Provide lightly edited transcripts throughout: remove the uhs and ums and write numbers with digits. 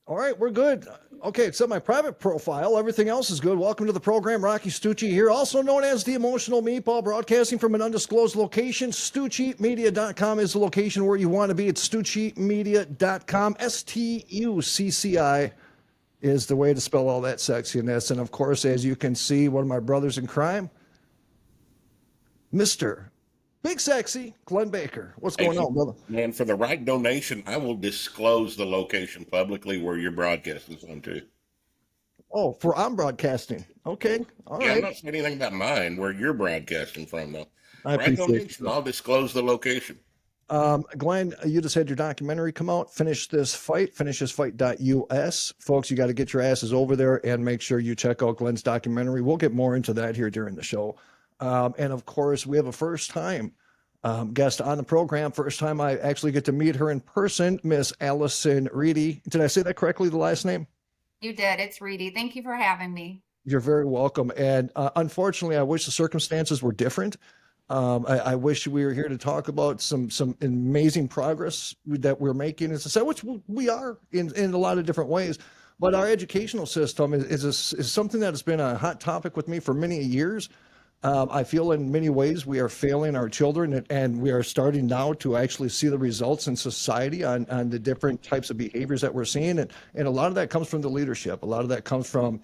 All right, we're good. Okay, except my private profile. Everything else is good. Welcome to the program. Rocci Stucci here, also known as the Emotional Meatball, broadcasting from an undisclosed location. StucciMedia.com is the location where you want to be. It's StucciMedia.com. STUCCI is the way to spell all that sexiness. And of course, as you can see, one of my brothers in crime, Mr. Big Sexy Glenn Baker. What's Hey, going on, brother? man, for the right donation, I will disclose the location publicly where you're broadcasting from to. Oh, for I'm broadcasting. Okay, all Yeah, I'm right. not saying anything about mine, where you're broadcasting from, though. I Right appreciate donation, you. I'll disclose the location. Glenn, you just had your documentary come out. Finish This Fight, finishthisfight.us. Folks, you got to get your asses over there and make sure you check out Glenn's documentary. We'll get more into that here during the show. And of course, we have a first time guest on the program. First time I actually get to meet her in person, Miss Alison Reedy. Did I say that correctly, the last name? You did. It's Reedy. Thank you for having me. You're very welcome. And unfortunately, I wish the circumstances were different. I wish we were here to talk about some amazing progress that we're making in society, which we are in a lot of different ways. But our educational system is something that has been a hot topic with me for many years. I feel in many ways we are failing our children, and we are starting now to actually see the results in society on the different types of behaviors that we're seeing. And a lot of that comes from the leadership. A lot of that comes from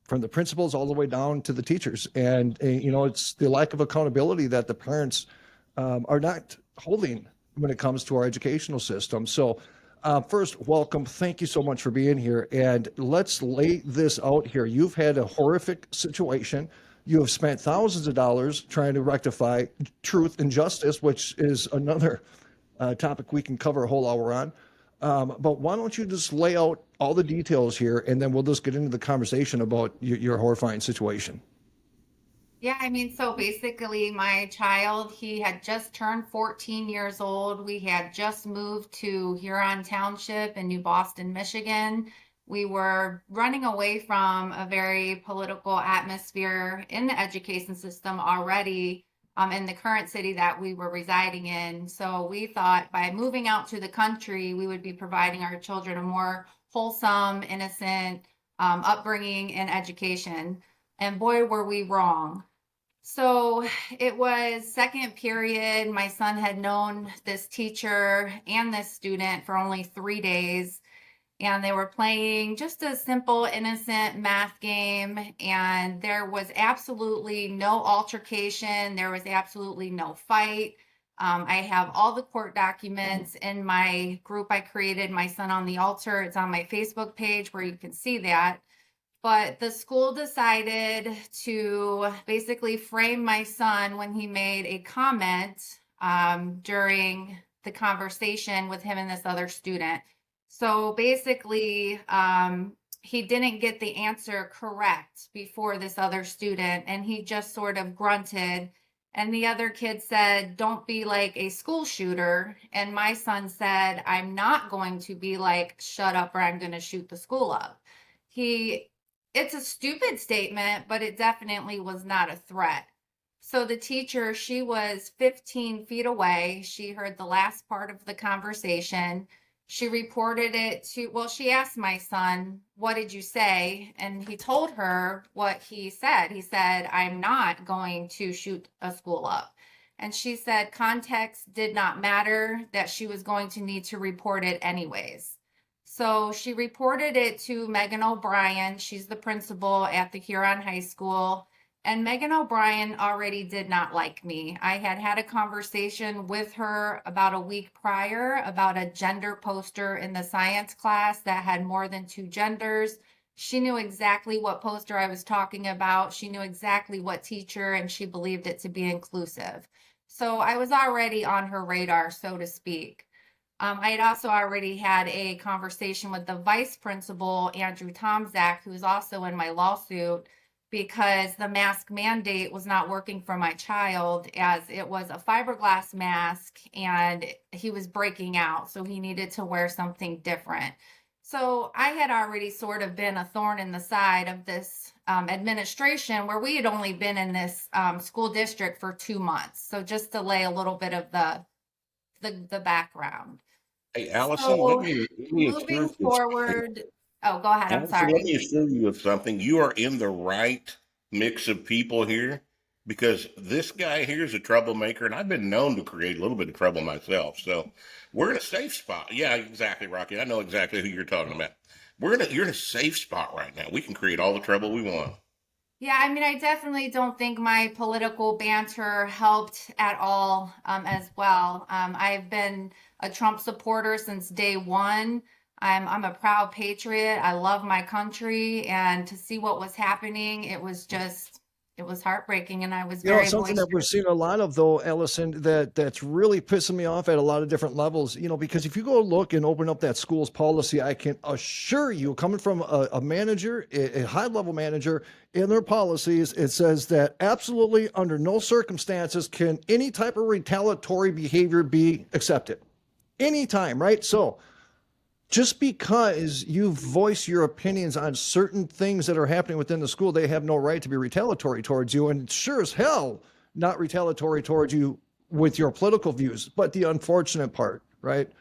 the principals all the way down to the teachers. And, it's the lack of accountability that the parents are not holding when it comes to our educational system. So first, welcome. Thank you so much for being here. And let's lay this out here. You've had a horrific situation. You have spent thousands of dollars trying to rectify truth and justice, which is another topic we can cover a whole hour on. But why don't you just lay out all the details here, and then we'll just get into the conversation about your horrifying situation. Yeah, so basically, my child, he had just turned 14 years old. We had just moved to Huron Township in New Boston, Michigan. We were running away from a very political atmosphere in the education system already in the current city that we were residing in. So we thought by moving out to the country, we would be providing our children a more wholesome, innocent upbringing and education. And boy, were we wrong. So it was second period. My son had known this teacher and this student for only 3 days. And they were playing just a simple, innocent math game. And there was absolutely no altercation. There was absolutely no fight. I have all the court documents in my group I created, My Son on the Altar. It's on my Facebook page where you can see that. But the school decided to basically frame my son when he made a comment during the conversation with him and this other student. So basically, he didn't get the answer correct before this other student, and he just sort of grunted. And the other kid said, "Don't be like a school shooter." And my son said, "I'm not going to be like, shut up or I'm going to shoot the school up." It's a stupid statement, but it definitely was not a threat. So the teacher, she was 15 feet away. She heard the last part of the conversation. She reported it she asked my son, "What did you say?" And he told her what he said. He said, "I'm not going to shoot a school up." And she said context did not matter, that she was going to need to report it anyways. So she reported it to Megan O'Brien. She's the principal at the Huron High School. And Megan O'Brien already did not like me. I had a conversation with her about a week prior about a gender poster in the science class that had more than 2 genders. She knew exactly what poster I was talking about. She knew exactly what teacher, and she believed it to be inclusive. So I was already on her radar, so to speak. I had also already had a conversation with the vice principal, Andrew Tomzak, who is also in my lawsuit, because the mask mandate was not working for my child, as it was a fiberglass mask and he was breaking out. So he needed to wear something different. So I had already sort of been a thorn in the side of this administration, where we had only been in this school district for 2 months. So just to lay a little bit of the background. Hey, Allison, So let me moving observe this. forward, Oh, go ahead. I'm Allison, let sorry. me assure you of something. You are in the right mix of people here because this guy here is a troublemaker, and I've been known to create a little bit of trouble myself. So we're in a safe spot. Yeah, exactly, Rocky. I know exactly who you're talking about. You're in a safe spot right now. We can create all the trouble we want. Yeah, I mean, I definitely don't think my political banter helped at all, as well. I've been a Trump supporter since day one. I'm a proud patriot. I love my country, and to see what was happening, it was heartbreaking, and I was You know, very something that we're boisterous. seeing a lot of, though, Ellison, that's really pissing me off at a lot of different levels. You know, because if you go look and open up that school's policy, I can assure you, coming from a manager, a high-level manager, in their policies, it says that absolutely under no circumstances can any type of retaliatory behavior be accepted. Anytime, right? So just because you voice your opinions on certain things that are happening within the school, they have no right to be retaliatory towards you, and sure as hell not retaliatory towards you with your political views. But the unfortunate part, right,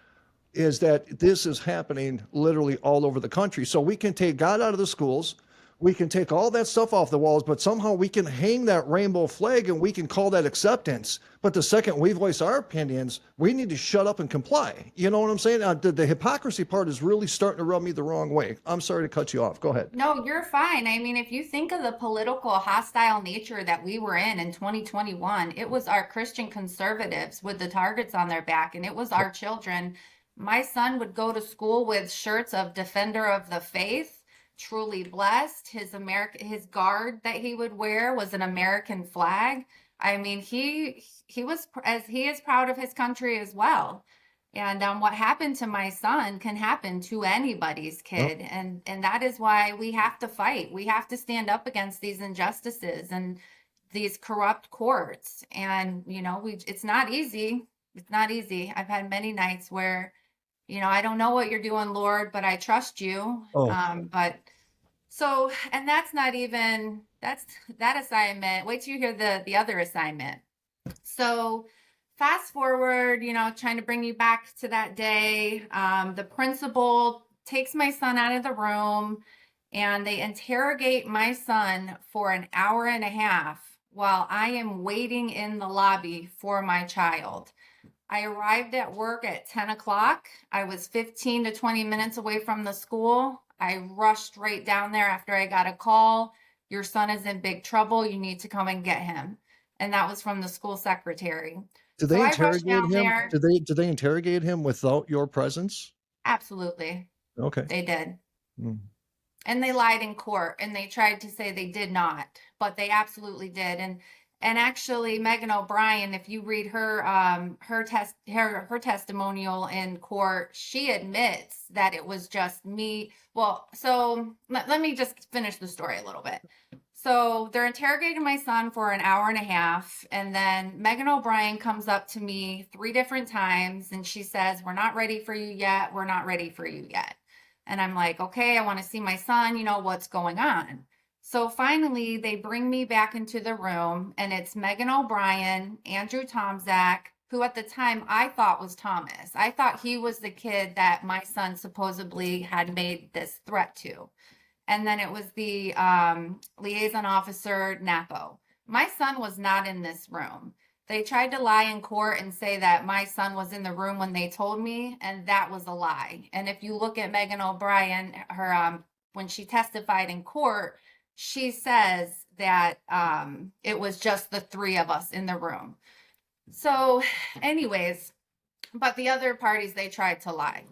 is that this is happening literally all over the country. So we can take God out of the schools, we can take all that stuff off the walls, but somehow we can hang that rainbow flag and we can call that acceptance. But the second we voice our opinions, we need to shut up and comply. You know what I'm saying? The hypocrisy part is really starting to rub me the wrong way. I'm sorry to cut you off. Go ahead. No, you're fine. I mean, if you think of the political hostile nature that we were in 2021, it was our Christian conservatives with the targets on their back, and it was our children. My son would go to school with shirts of Defender of the Faith, truly blessed. His guard that he would wear was an American flag. I mean, he is proud of his country as well. And what happened to my son can happen to anybody's Yep. kid. And that is why we have to fight. We have to stand up against these injustices and these corrupt courts. And, it's not easy. It's not easy. I've had many nights where, I don't know what you're doing, Lord, but I trust you. Oh, But so, and that's not even, that's that assignment. Wait till you hear the other assignment. So fast forward, trying to bring you back to that day. The principal takes my son out of the room and they interrogate my son for an hour and a half while I am waiting in the lobby for my child. I arrived at work at 10 o'clock. I was 15 to 20 minutes away from the school. I rushed right down there after I got a call. Your son is in big trouble. You need to come and get him. And that was from the school secretary. do So they I rushed interrogate down him? there. Do they interrogate him without your presence? Absolutely. Okay. They did. Mm. And they lied in court and they tried to say they did not, but they absolutely did. And actually Megan O'Brien, if you read her testimonial in court, she admits that it was just me. Well, so let me just finish the story a little bit. So they're interrogating my son for an hour and a half, and then Megan O'Brien comes up to me 3 different times and she says, "We're not ready for you yet. We're not ready for you yet." And I'm like, "Okay, I want to see my son, what's going on." So finally, they bring me back into the room, and it's Megan O'Brien, Andrew Tomzak, who at the time I thought was Thomas. I thought he was the kid that my son supposedly had made this threat to. And then it was the liaison officer, Napo. My son was not in this room. They tried to lie in court and say that my son was in the room when they told me, and that was a lie. And if you look at Megan O'Brien, her when she testified in court, she says that it was just the three of us in the room. So, anyways, but the other parties, they tried to lie.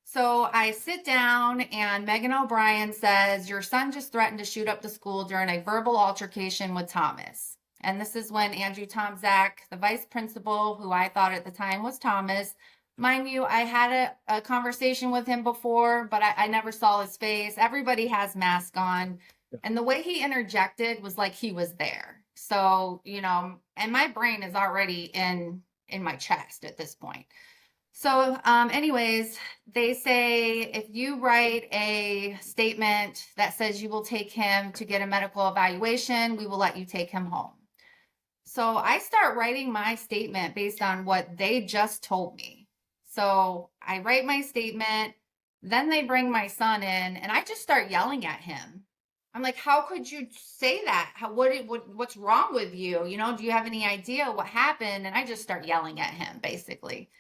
So I sit down and Megan O'Brien says, "Your son just threatened to shoot up the school during a verbal altercation with Thomas." And this is when Andrew Tomzak, the vice principal, who I thought at the time was Thomas, mind you, I had a conversation with him before, but I never saw his face. Everybody has masks on. And the way he interjected was like he was there. So, and my brain is already in my chest at this point. So, anyways, they say if you write a statement that says you will take him to get a medical evaluation, we will let you take him home. So I start writing my statement based on what they just told me. So I write my statement. Then they bring my son in, and I just start yelling at him. I'm like, how could you say that? What's wrong with you? You know, do you have any idea what happened? And I just start yelling at him, basically.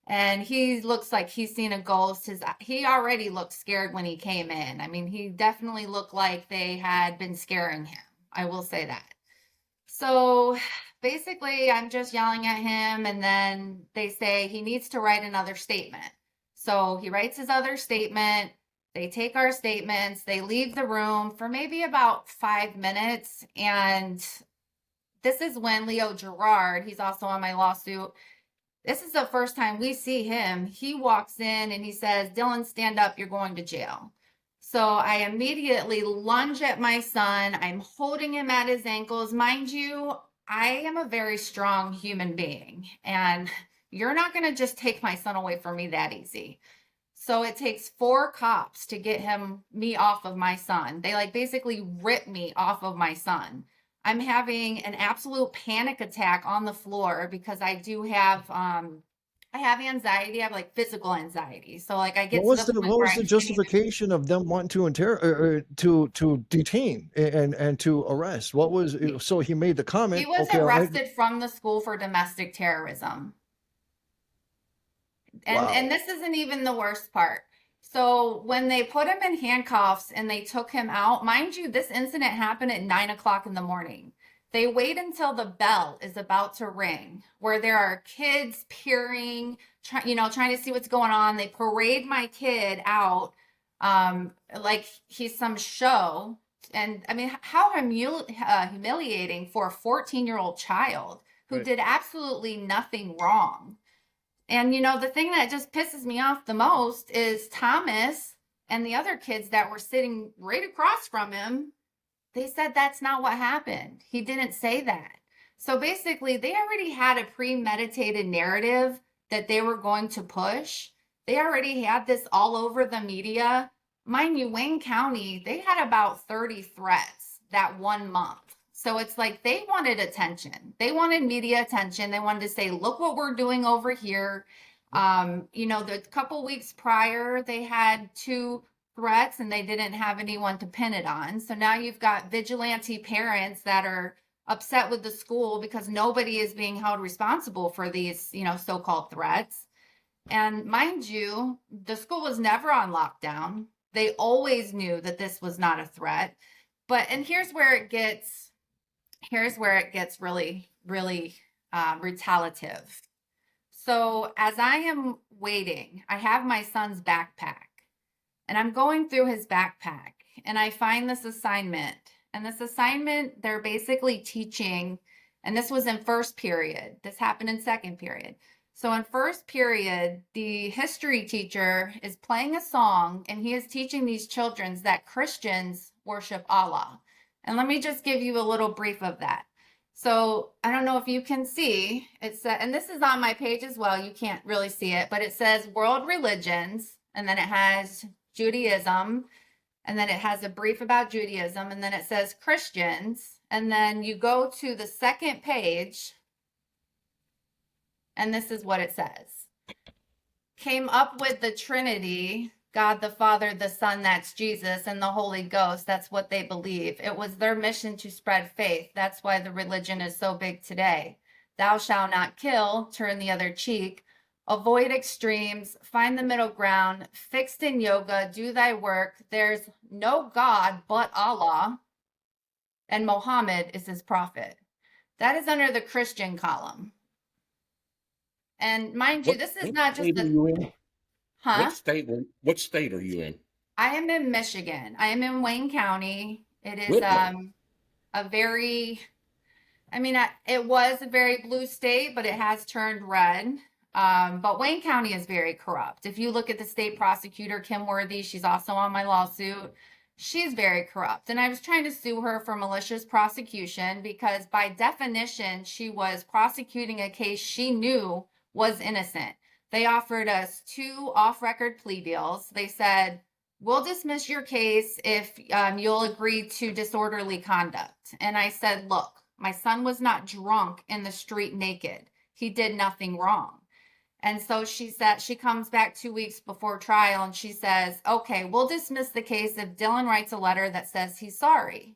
And he looks like he's seen a ghost. He already looked scared when he came in. I mean, he definitely looked like they had been scaring him. I will say that. So basically, I'm just yelling at him, and then they say he needs to write another statement. So he writes his other statement. They take our statements, they leave the room for maybe about 5 minutes. And this is when Leo Gerard, he's also on my lawsuit. This is the first time we see him. He walks in and he says, Dylan, stand up, you're going to jail. So I immediately lunge at my son. I'm holding him at his ankles. Mind you, I am a very strong human being, and you're not going to just take my son away from me that easy. So it takes 4 cops to get me off of my son. They like basically rip me off of my son. I'm having an absolute panic attack on the floor because I do have I have anxiety. I have like physical anxiety. So like I get to the point What where was the justification of them wanting to to detain and to arrest? What was so he made the comment? he was Okay, arrested from the school for domestic terrorism. wow. And this isn't even the worst part. So when they put him in handcuffs and they took him out, mind you, this incident happened at 9 o'clock in the morning. They wait until the bell is about to ring, where there are kids peering, trying to see what's going on. They parade my kid out like he's some show. And I mean, how humiliating for a 14-year-old child who Right. did absolutely nothing wrong. And the thing that just pisses me off the most is Thomas and the other kids that were sitting right across from him. They said that's not what happened. He didn't say that. So basically, they already had a premeditated narrative that they were going to push. They already had this all over the media. Mind you, Wayne County, they had about 30 threats that 1 month. So it's like they wanted attention. They wanted media attention. They wanted to say, look what we're doing over here. The couple weeks prior, they had 2 threats and they didn't have anyone to pin it on. So now you've got vigilante parents that are upset with the school because nobody is being held responsible for these, so-called threats. And mind you, the school was never on lockdown. They always knew that this was not a threat. And here's where it gets really, really retaliative. So as I am waiting, I have my son's backpack and I'm going through his backpack and I find this assignment. And this assignment, they're basically teaching, and this was in first period. This happened in second period. So in first period, the history teacher is playing a song and he is teaching these children that Christians worship Allah. And let me just give you a little brief of that. So I don't know if you can see, and this is on my page as well, you can't really see it, but it says world religions, and then it has Judaism, and then it has a brief about Judaism, and then it says Christians, and then you go to the second page, and this is what it says. Came up with the Trinity, God the Father, the Son, that's Jesus, and the Holy Ghost. That's what they believe. It was their mission to spread faith. That's why the religion is so big today. Thou shalt not kill, turn the other cheek, avoid extremes, find the middle ground, fixed in yoga, do thy work. There's no God but Allah, and Muhammad is his prophet. That is under the Christian column. And mind you, this is not just the... Huh? What state are you in? I am in Michigan. I am in Wayne County. It is it was a very blue state, but it has turned red. But Wayne County is very corrupt. If you look at the state prosecutor, Kim Worthy, she's also on my lawsuit. She's very corrupt. And I was trying to sue her for malicious prosecution because by definition, she was prosecuting a case she knew was innocent. They offered us 2 off-record plea deals. They said, we'll dismiss your case if you'll agree to disorderly conduct. And I said, look, my son was not drunk in the street naked. He did nothing wrong. And so she said, she comes back 2 weeks before trial and she says, okay, we'll dismiss the case if Dylan writes a letter that says he's sorry.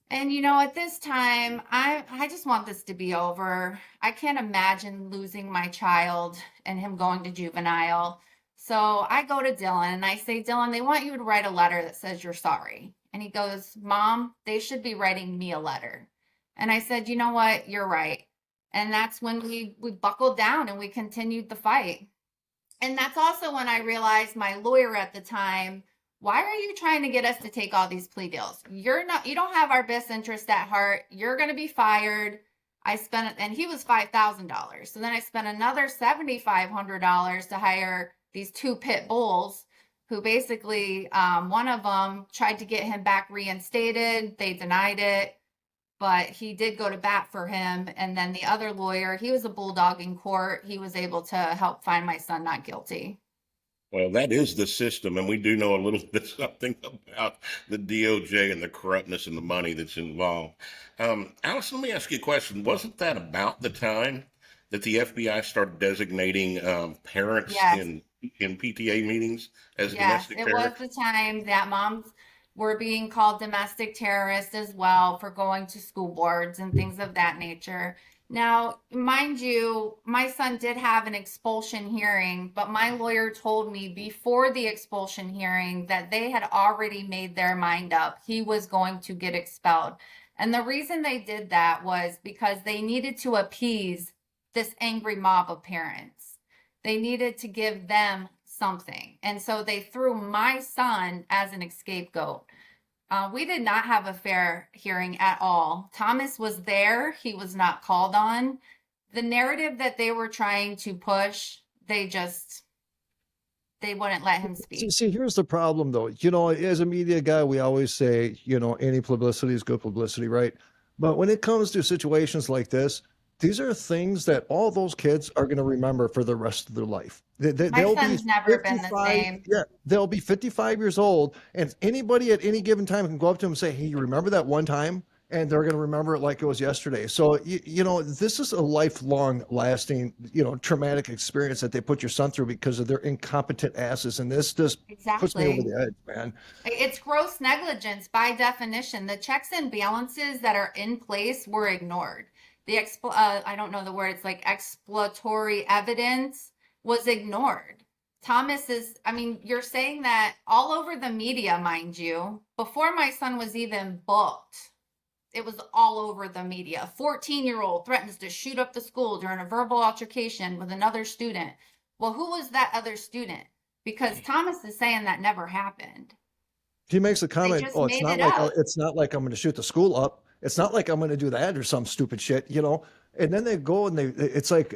And at this time, I just want this to be over. I can't imagine losing my child and him going to juvenile. So I go to Dylan and I say, Dylan, they want you to write a letter that says you're sorry. And he goes, Mom, they should be writing me a letter. And I said, you know what? You're right. And that's when we buckled down and we continued the fight. And that's also when I realized my lawyer at the time, why are you trying to get us to take all these plea deals? You don't have our best interest at heart. You're going to be fired. And he was $5,000. So then I spent another $7,500 to hire these 2 pit bulls who basically, one of them tried to get him back reinstated. They denied it, but he did go to bat for him. And then the other lawyer, he was a bulldog in court. He was able to help find my son not guilty. Well, that is the system, and we do know a little bit something about the DOJ and the corruptness and the money that's involved. Allison, let me ask you a question. Wasn't that about the time that the FBI started designating parents Yes. in PTA meetings as Yes, domestic it terrorists? was the time that moms were being called domestic terrorists as well for going to school boards and things of that nature. Now, mind you, my son did have an expulsion hearing, but my lawyer told me before the expulsion hearing that they had already made their mind up. He was going to get expelled. And the reason they did that was because they needed to appease this angry mob of parents. They needed to give them something. And so they threw my son as an scapegoat. We did not have a fair hearing at all. Thomas was there. He was not called on. The narrative that they were trying to push, they wouldn't let him speak. See, here's the problem, though. As a media guy, we always say, any publicity is good publicity, right? But when it comes to situations like this, these are things that all those kids are going to remember for the rest of their life. My They'll be son's never been the 55 same. Yeah, they'll be 55 years old, and anybody at any given time can go up to them and say, "Hey, you remember that one time?" And they're going to remember it like it was yesterday. So, this is a lifelong lasting, traumatic experience that they put your son through because of their incompetent asses. And this just puts me over Exactly. the edge, man. It's gross negligence by definition. The checks and balances that are in place were ignored. I don't know the word, it's like exploratory evidence was ignored. You're saying that all over the media, mind you, before my son was even booked, it was all over the media. A 14-year-old threatens to shoot up the school during a verbal altercation with another student. Well, who was that other student? Because Thomas is saying that never happened. He makes a They comment, just "Oh, made it up. it's not like I'm going to shoot the school up. It's not like I'm going to do that or some stupid shit." And then they go and it's like,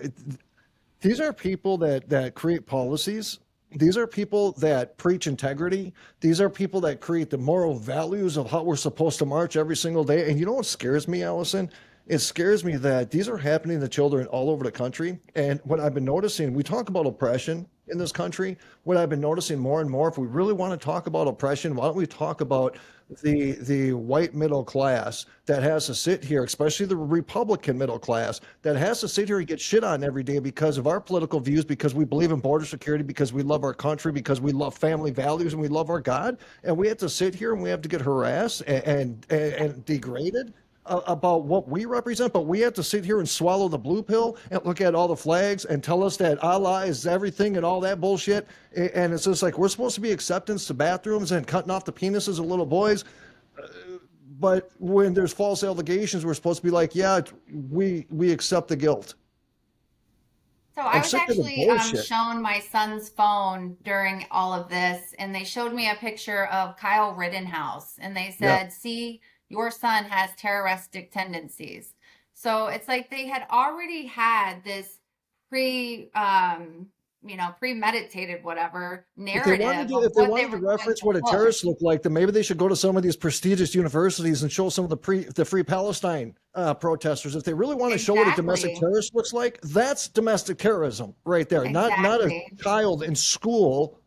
these are people that create policies. These are people that preach integrity. These are people that create the moral values of how we're supposed to march every single day. And you know what scares me, Allison? It scares me that these are happening to children all over the country. And what I've been noticing, we talk about oppression in this country. What I've been noticing more and more, if we really want to talk about oppression, why don't we talk about the white middle class that has to sit here, especially the Republican middle class, that has to sit here and get shit on every day because of our political views, because we believe in border security, because we love our country, because we love family values and we love our God. And we have to sit here and we have to get harassed and degraded about what we represent, but we have to sit here and swallow the blue pill and look at all the flags and tell us that Allah is everything and all that bullshit. And it's just like we're supposed to be acceptance to bathrooms and cutting off the penises of little boys. But when there's false allegations, we're supposed to be like, yeah, we accept the guilt. So I I'm was sick of the actually bullshit. shown my son's phone during all of this, and they showed me a picture of Kyle Rittenhouse, and they Yeah. said, "See, your son has terroristic tendencies." So it's like they had already had this premeditated whatever If they wanted narrative to, of if they what they wanted to were going reference to what a push. terrorist looked like, then maybe they should go to some of these prestigious universities and show some of the Free Palestine protesters. If they really want to show what a domestic Exactly. terrorist looks like, that's domestic terrorism right there. Not a Exactly. child in school.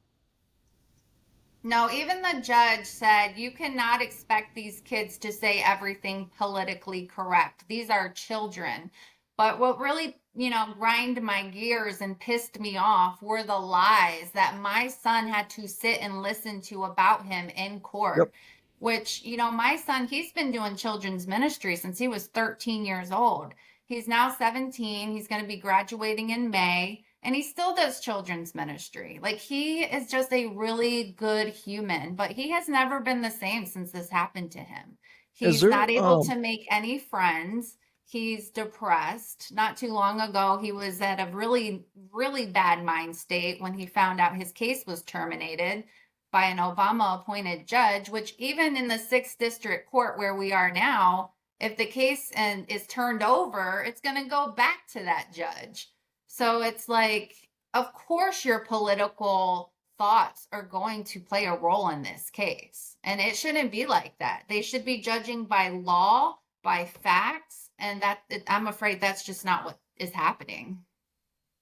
No, even the judge said you cannot expect these kids to say everything politically correct. These are children. But what really grind my gears and pissed me off were the lies that my son had to sit and listen to about him in court. Yep. Which, my son, he's been doing children's ministry since he was 13 years old. He's now 17. He's going to be graduating in May, and he still does children's ministry. Like, he is just a really good human, but he has never been the same since this happened to him. Is He's there, not able to make any friends. He's depressed. Not too long ago, he was at a really, really bad mind state when he found out his case was terminated by an Obama appointed judge, which even in the 6th district court where we are now, if the case is turned over, it's going to go back to that judge. So it's like, of course your political thoughts are going to play a role in this case. And it shouldn't be like that. They should be judging by law, by facts, and I'm afraid that's just not what is happening.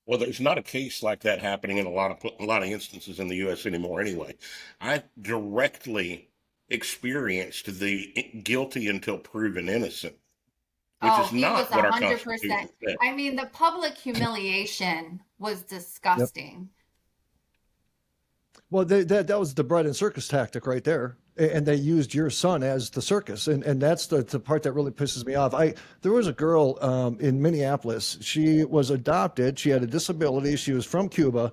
Well, there's not a case like that happening in a lot of instances in the U.S. anymore. Anyway, I directly experienced the guilty until proven innocent, which is not what our Constitution said. I mean, the public humiliation was disgusting. Yep. Well, that was the bread and circus tactic right there. And they used your son as the circus. And that's the part that really pisses me off. There was a girl in Minneapolis. She was adopted. She had a disability. She was from Cuba.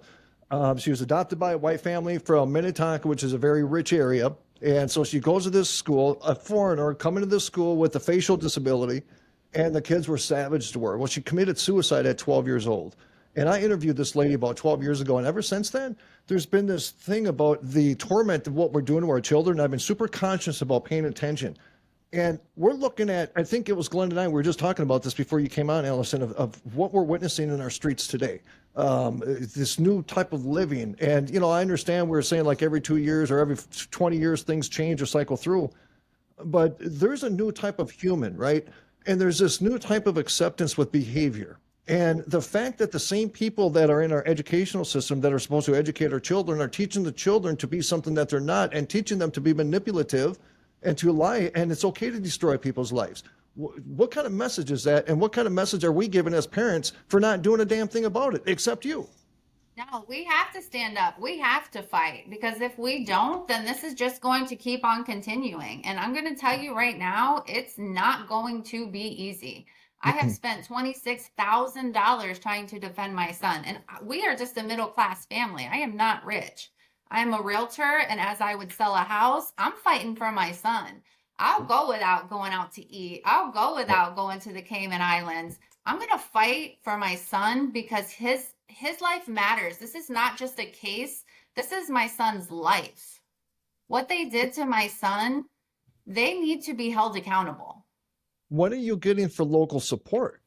She was adopted by a white family from Minnetonka, which is a very rich area. And so she goes to this school, a foreigner coming to this school with a facial disability, and the kids were savage to her. Well, she committed suicide at 12 years old. And I interviewed this lady about 12 years ago, and ever since then, there's been this thing about the torment of what we're doing to our children. I've been super conscious about paying attention. And we're looking at, I think it was Glenn and I, we were just talking about this before you came on, Alison, of what we're witnessing in our streets today. This new type of living. And, I understand we're saying like every 2 years or every 20 years, things change or cycle through. But there's a new type of human, right? And there's this new type of acceptance with behavior. And the fact that the same people that are in our educational system that are supposed to educate our children are teaching the children to be something that they're not and teaching them to be manipulative and to lie, and it's okay to destroy people's lives. What kind of message is that? And what kind of message are we giving as parents for not doing a damn thing about it, except you? No, we have to stand up. We have to fight, because if we don't, then this is just going to keep on continuing. And I'm going to tell you right now, it's not going to be easy. I have spent $26,000 trying to defend my son, and we are just a middle-class family. I am not rich. I am a realtor, and as I would sell a house, I'm fighting for my son. I'll go without going out to eat. I'll go without going to the Cayman Islands. I'm going to fight for my son because his life matters. This is not just a case. This is my son's life. What they did to my son, they need to be held accountable. What are you getting for local support?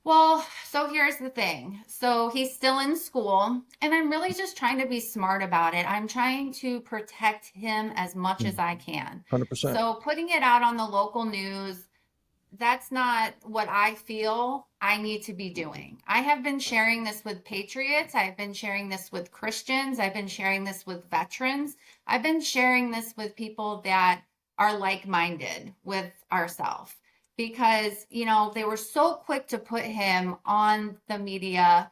Well, so here's the thing. So he's still in school, and I'm really just trying to be smart about it. I'm trying to protect him as much as I can. 100%. So putting it out on the local news, that's not what I feel I need to be doing. I have been sharing this with patriots. I've been sharing this with Christians. I've been sharing this with veterans. I've been sharing this with people that are like-minded with ourselves, because, they were so quick to put him on the media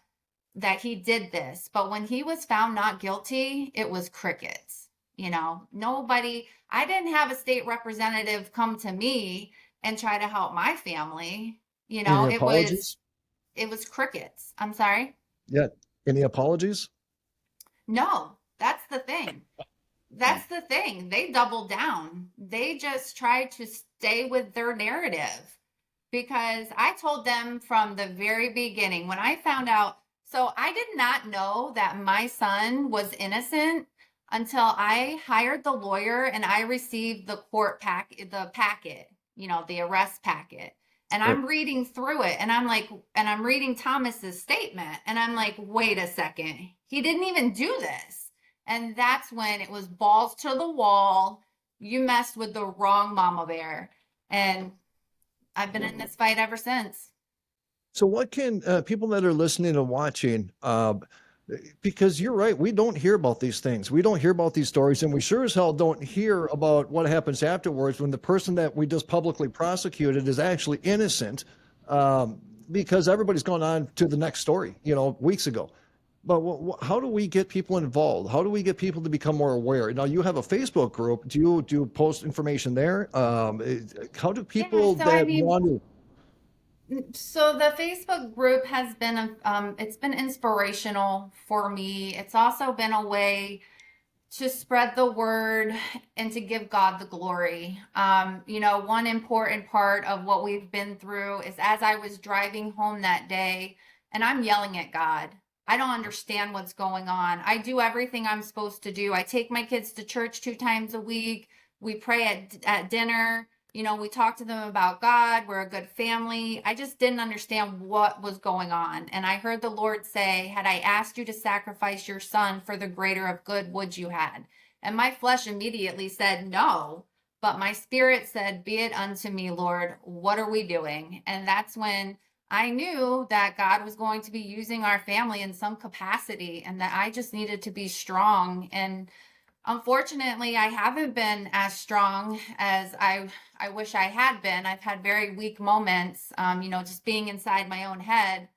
that he did this. But when he was found not guilty, it was crickets. Nobody, I didn't have a state representative come to me and try to help my family. Any apologies? It was crickets. I'm sorry? Yeah. Any apologies? No, that's the thing. That's the thing. They doubled down. They just tried to stay with their narrative, because I told them from the very beginning when I found out. So I did not know that my son was innocent until I hired the lawyer and I received the packet, the arrest packet. And I'm reading through it, and I'm reading Thomas's statement, and I'm like, wait a second. He didn't even do this. And that's when it was balls to the wall. You messed with the wrong mama bear. And I've been in this fight ever since. So what can people that are listening and watching, because you're right, we don't hear about these things. We don't hear about these stories, and we sure as hell don't hear about what happens afterwards when the person that we just publicly prosecuted is actually innocent. because everybody's gone on to the next story, weeks ago. But how do we get people involved? How do we get people to become more aware? Now, you have a Facebook group. Do you post information there? How do Yeah, people so I that mean, want to? so the Facebook group has been it's been inspirational for me. It's also been a way to spread the word and to give God the glory. One important part of what we've been through is as I was driving home that day, and I'm yelling at God. I don't understand what's going on. I do everything I'm supposed to do. I take my kids to church 2 times a week. We pray at dinner. We talk to them about God. We're a good family. I just didn't understand what was going on. And I heard the Lord say, had I asked you to sacrifice your son for the greater of good, would you had? And my flesh immediately said, no. But my spirit said, be it unto me, Lord. What are we doing? And that's when I knew that God was going to be using our family in some capacity and that I just needed to be strong. And unfortunately, I haven't been as strong as I wish I had been. I've had very weak moments, just being inside my own head.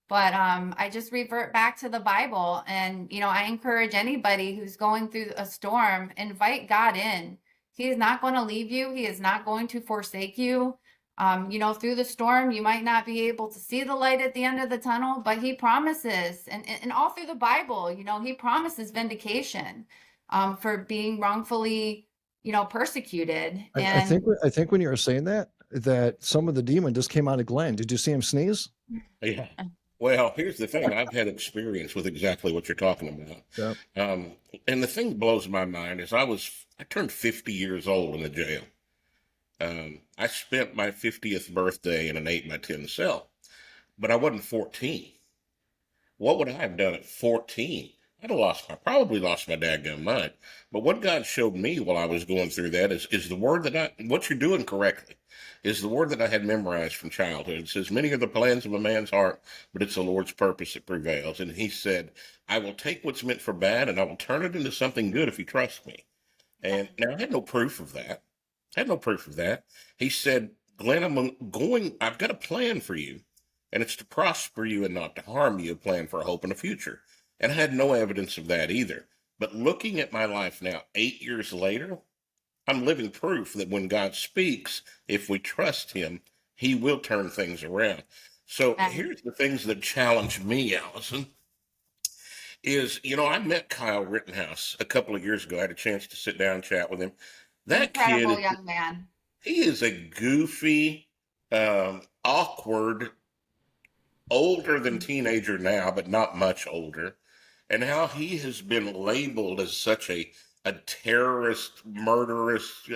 But I just revert back to the Bible. And, I encourage anybody who's going through a storm, invite God in. He is not going to leave you. He is not going to forsake you. Through the storm, you might not be able to see the light at the end of the tunnel, but he promises, and all through the Bible, he promises vindication for being wrongfully, persecuted. I think when you were saying that some of the demon just came out of Glenn. Did you see him sneeze? Yeah. Well, here's the thing. I've had experience with exactly what you're talking about. Yeah. And the thing that blows my mind is I turned 50 years old in the jail. I spent my 50th birthday in an 8x10 cell, but I wasn't 14. What would I have done at 14? Probably lost my dadgum mind. But what God showed me while I was going through that is the word what you're doing correctly, is the word that I had memorized from childhood. It says, many are the plans of a man's heart, but it's the Lord's purpose that prevails. And he said, I will take what's meant for bad and I will turn it into something good if you trust me. And now I had no proof of that. He said, Glenn, I've got a plan for you, and it's to prosper you and not to harm you, a plan for a hope and a future. And I had no evidence of that either. But looking at my life now, 8 years later, I'm living proof that when God speaks, if we trust him, he will turn things around. So here's the things that challenge me, Allison, is, I met Kyle Rittenhouse a couple of years ago. I had a chance to sit down and chat with him. That Incredible kid, young man. he is a goofy, awkward, older than teenager now, but not much older. And how he has been labeled as such a terrorist, murderous.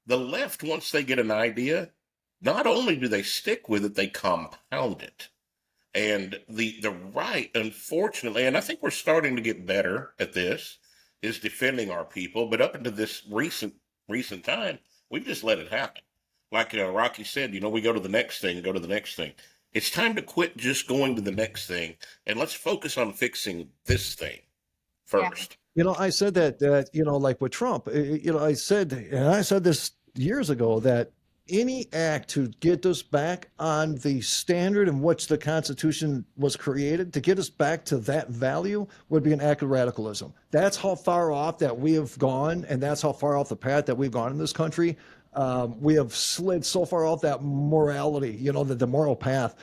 The left, once they get an idea, not only do they stick with it, they compound it. And the right, unfortunately, and I think we're starting to get better at this, is defending our people. But up into this recent time, we've just let it happen. Like Rocky said, we go to the next thing. It's time to quit just going to the next thing, and let's focus on fixing this thing first. I said that like with Trump, I said this years ago, that any act to get us back on the standard in which the Constitution was created, to get us back to that value, would be an act of radicalism. That's how far off that we have gone, and that's how far off the path that we've gone in this country. We have slid so far off that morality, the moral path,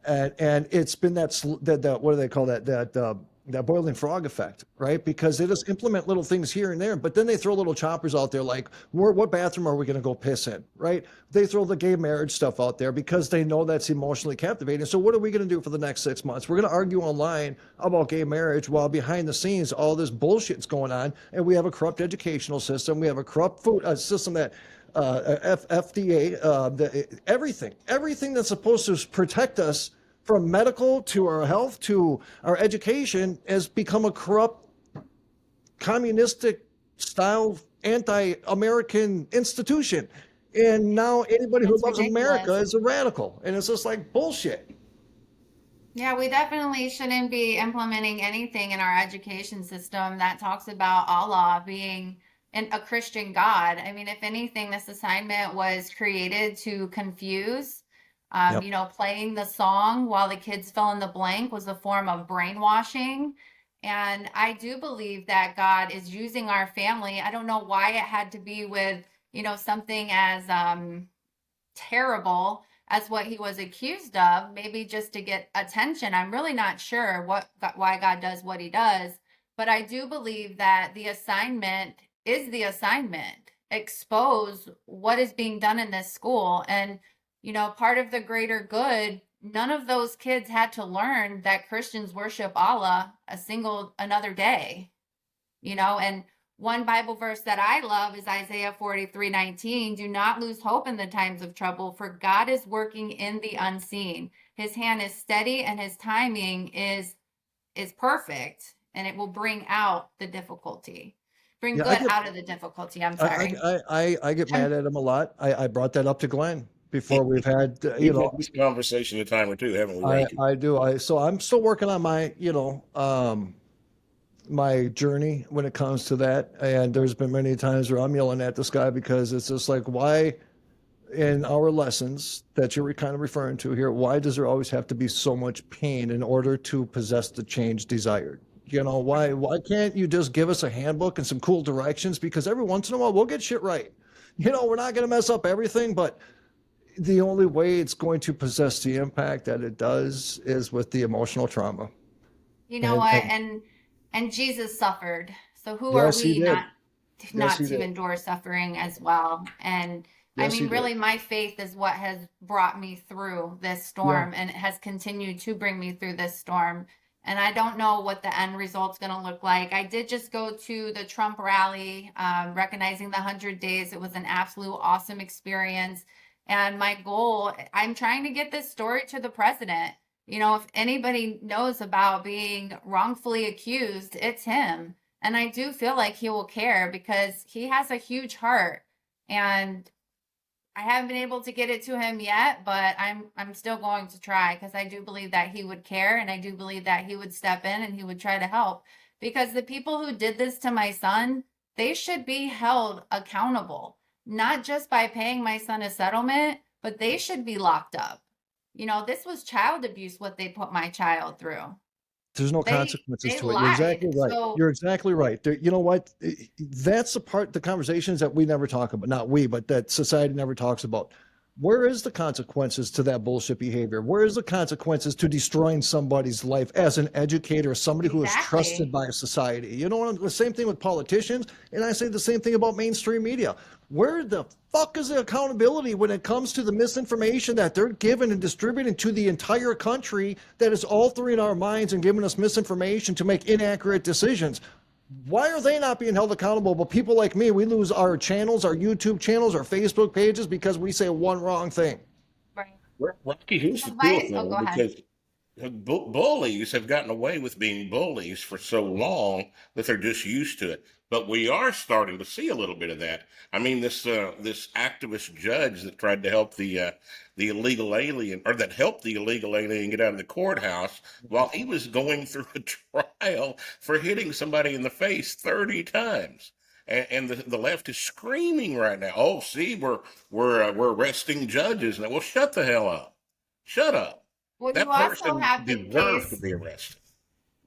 and it's been that what do they call that boiling frog effect, right? Because they just implement little things here and there, but then they throw little choppers out there like, what bathroom are we going to go piss in, right? They throw the gay marriage stuff out there because they know that's emotionally captivating. So what are we going to do for the next 6 months? We're going to argue online about gay marriage while behind the scenes all this bullshit's going on, and we have a corrupt educational system. We have a corrupt food system that FDA, everything that's supposed to protect us from medical to our health to our education has become a corrupt, communistic style, anti-American institution. And now anybody who loves America is a radical. And it's just like bullshit. Yeah, we definitely shouldn't be implementing anything in our education system that talks about Allah being a Christian God. I mean, if anything, this assignment was created to confuse Yep. You know, playing the song while the kids fill in the blank was a form of brainwashing. And I do believe that God is using our family. I don't know why it had to be with, you know, something as terrible as what he was accused of, maybe just to get attention. I'm really not sure why God does what he does, but I do believe that the assignment is the assignment. Expose what is being done in this school. And, you know, part of the greater good, none of those kids had to learn that Christians worship Allah another day, you know. And one Bible verse that I love is Isaiah 43:19. Do not lose hope in the times of trouble, for God is working in the unseen. His hand is steady and his timing is perfect, and it will bring out the difficulty. Bring Yeah, good out of the difficulty. I'm sorry. I get mad at him a lot. I brought that up to Glenn before we've had, We've had this conversation a time or two, haven't we, Rocky? I do. So I'm still working on my, my journey when it comes to that. And there's been many times where I'm yelling at this guy because it's just like, why in our lessons that you're kind of referring to here, why does there always have to be so much pain in order to possess the change desired? You know, why can't you just give us a handbook and some cool directions? Because every once in a while we'll get shit right. You know, we're not going to mess up everything, but the only way it's going to possess the impact that it does is with the emotional trauma. You know what? And Jesus suffered. So who are Yes, he we did. not he to did. endure suffering as well? And I Yes, he mean, did. really, my faith is what has brought me through this storm, and it has continued to bring me through this storm. And I don't know what the end result's going to look like. I did just go to the Trump rally, recognizing the 100 days. It was an absolute awesome experience. And my goal, I'm trying to get this story to the president. You know, if anybody knows about being wrongfully accused, it's him. And I do feel like he will care because he has a huge heart. And I haven't been able to get it to him yet, but I'm still going to try because I do believe that he would care, and I do believe that he would step in and he would try to help, because the people who did this to my son, they should be held accountable, not just by paying my son a settlement, but they should be locked up. You know, this was child abuse, what they put my child through. There's no They consequences they to it. You're exactly lied. right. So You're exactly right. You know what? That's the conversations that we never talk about. Not we, but that society never talks about. Where is the consequences to that bullshit behavior? Where is the consequences to destroying somebody's life as an educator, somebody who is trusted exactly. by a society? You know, the same thing with politicians, and I say the same thing about mainstream media. Where the fuck is the accountability when it comes to the misinformation that they're giving and distributing to the entire country that is altering our minds and giving us misinformation to make inaccurate decisions? Why are they not being held accountable? But people like me, we lose our channels, our YouTube channels, our Facebook pages because we say one wrong thing. Right. Rocky, here's the cool Advice. Oh, go thing, ahead. because bullies have gotten away with being bullies for so long that they're just used to it. But we are starting to see a little bit of that. I mean, this activist judge that tried to help the illegal alien, or that helped the illegal alien get out of the courthouse while he was going through a trial for hitting somebody in the face 30 times. And the left is screaming right now. Oh, see, we're arresting judges now. Well, shut the hell up. Shut up. Well, you That also person have the deserved to case. be arrested.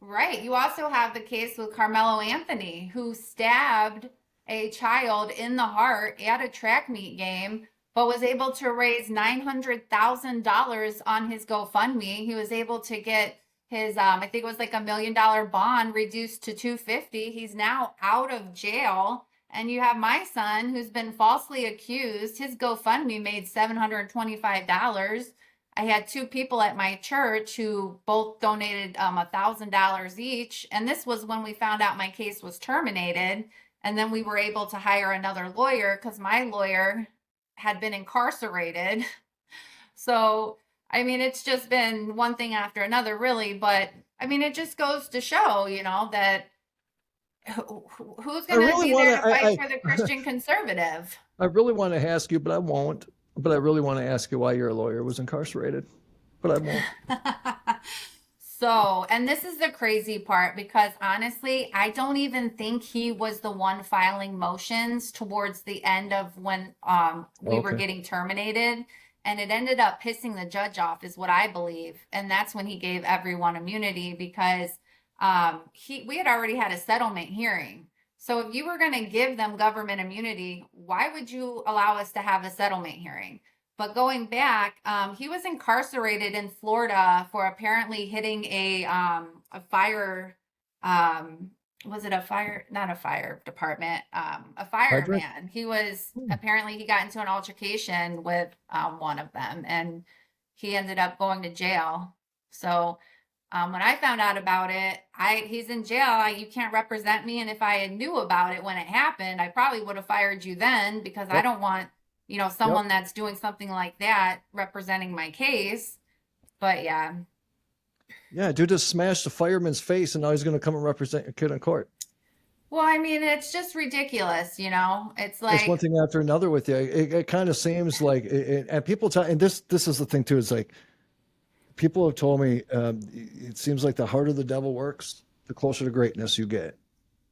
Right. You also have the case with Carmelo Anthony, who stabbed a child in the heart at a track meet game, but was able to raise $900,000 on his GoFundMe. He was able to get his, I think it was like $1 million bond reduced to 250. He's now out of jail. And you have my son who's been falsely accused. His GoFundMe made $725. I had two people at my church who both donated $1,000 each. And this was when we found out my case was terminated. And then we were able to hire another lawyer because my lawyer had been incarcerated. So, I mean, it's just been one thing after another, really. But I mean, it just goes to show, you know, that who's going to really be there to want fight for the Christian conservative? I really want to ask you, but I won't. But I really want to ask you why your lawyer was incarcerated, but I won't. So, and this is the crazy part, because honestly, I don't even think he was the one filing motions towards the end of when we were Okay. getting terminated. And it ended up pissing the judge off, is what I believe. And that's when he gave everyone immunity, because we had already had a settlement hearing. So if you were going to give them government immunity, why would you allow us to have a settlement hearing? But going back, he was incarcerated in Florida for apparently hitting a fire. Was it a fire? Not a fire department. A Hydrant? fireman. He was apparently he got into an altercation with one of them, and he ended up going to jail. So when I found out about it, he's in jail. You can't represent me, and if I knew about it when it happened, I probably would have fired you then, because I don't want someone that's doing something like that representing my case. But yeah. Yeah, dude just smashed the fireman's face, and now he's going to come and represent your kid in court. Well, I mean, it's just ridiculous, It's like It's one thing after another with you. It kind of seems like, and people tell, and this is the thing too. It's like people have told me it seems like the harder the devil works, the closer to greatness you get.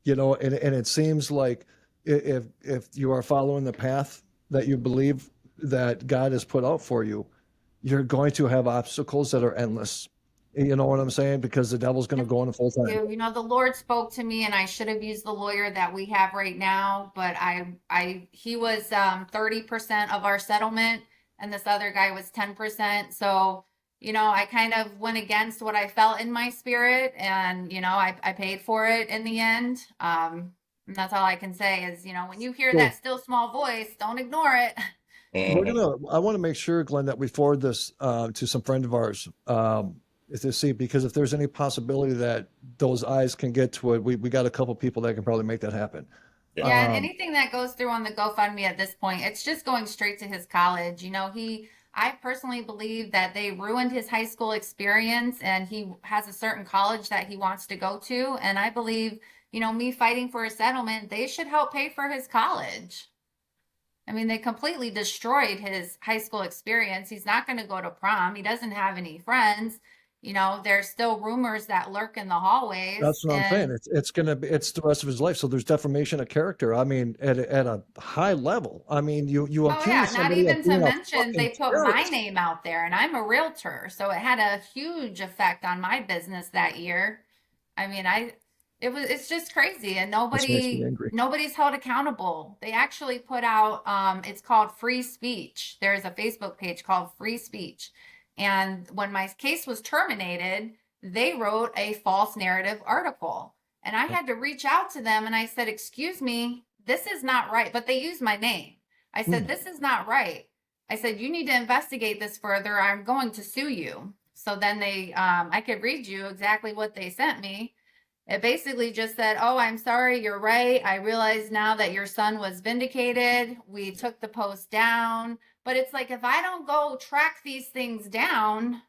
And it seems like if you are following the path that you believe that God has put out for you, you're going to have obstacles that are endless. You know what I'm saying? Because the devil's going to go in full time. The Lord spoke to me, and I should have used the lawyer that we have right now, but he was 30% of our settlement, and this other guy was 10%. So, I kind of went against what I felt in my spirit, and I paid for it in the end. And that's all I can say is, when you hear that still small voice, don't ignore it. I want to make sure, Glenn, that we forward this to some friend of ours. To see, because if there's any possibility that those eyes can get to it, we got a couple people that can probably make that happen. Yeah, and anything that goes through on the GoFundMe at this point, it's just going straight to his college. I personally believe that they ruined his high school experience, and he has a certain college that he wants to go to. And I believe, me fighting for a settlement, they should help pay for his college. I mean, they completely destroyed his high school experience. He's not going to go to prom. He doesn't have any friends. There's still rumors that lurk in the hallways. That's what I'm saying. It's the rest of his life. So there's defamation of character. I mean, at a high level. I mean, you accuse somebody not even of to being mention they put terrorist. my name out there, and I'm a realtor, so it had a huge effect on my business that year. I mean, it's just crazy, and nobody's held accountable. They actually put out it's called Free Speech. There's a Facebook page called Free Speech. And when my case was terminated, they wrote a false narrative article. And I had to reach out to them, and I said, excuse me, this is not right. But they used my name. I said, this is not right. I said, you need to investigate this further. I'm going to sue you. So then I could read you exactly what they sent me. It basically just said, oh, I'm sorry, you're right. I realize now that your son was vindicated. We took the post down. But it's like, if I don't go track these things down,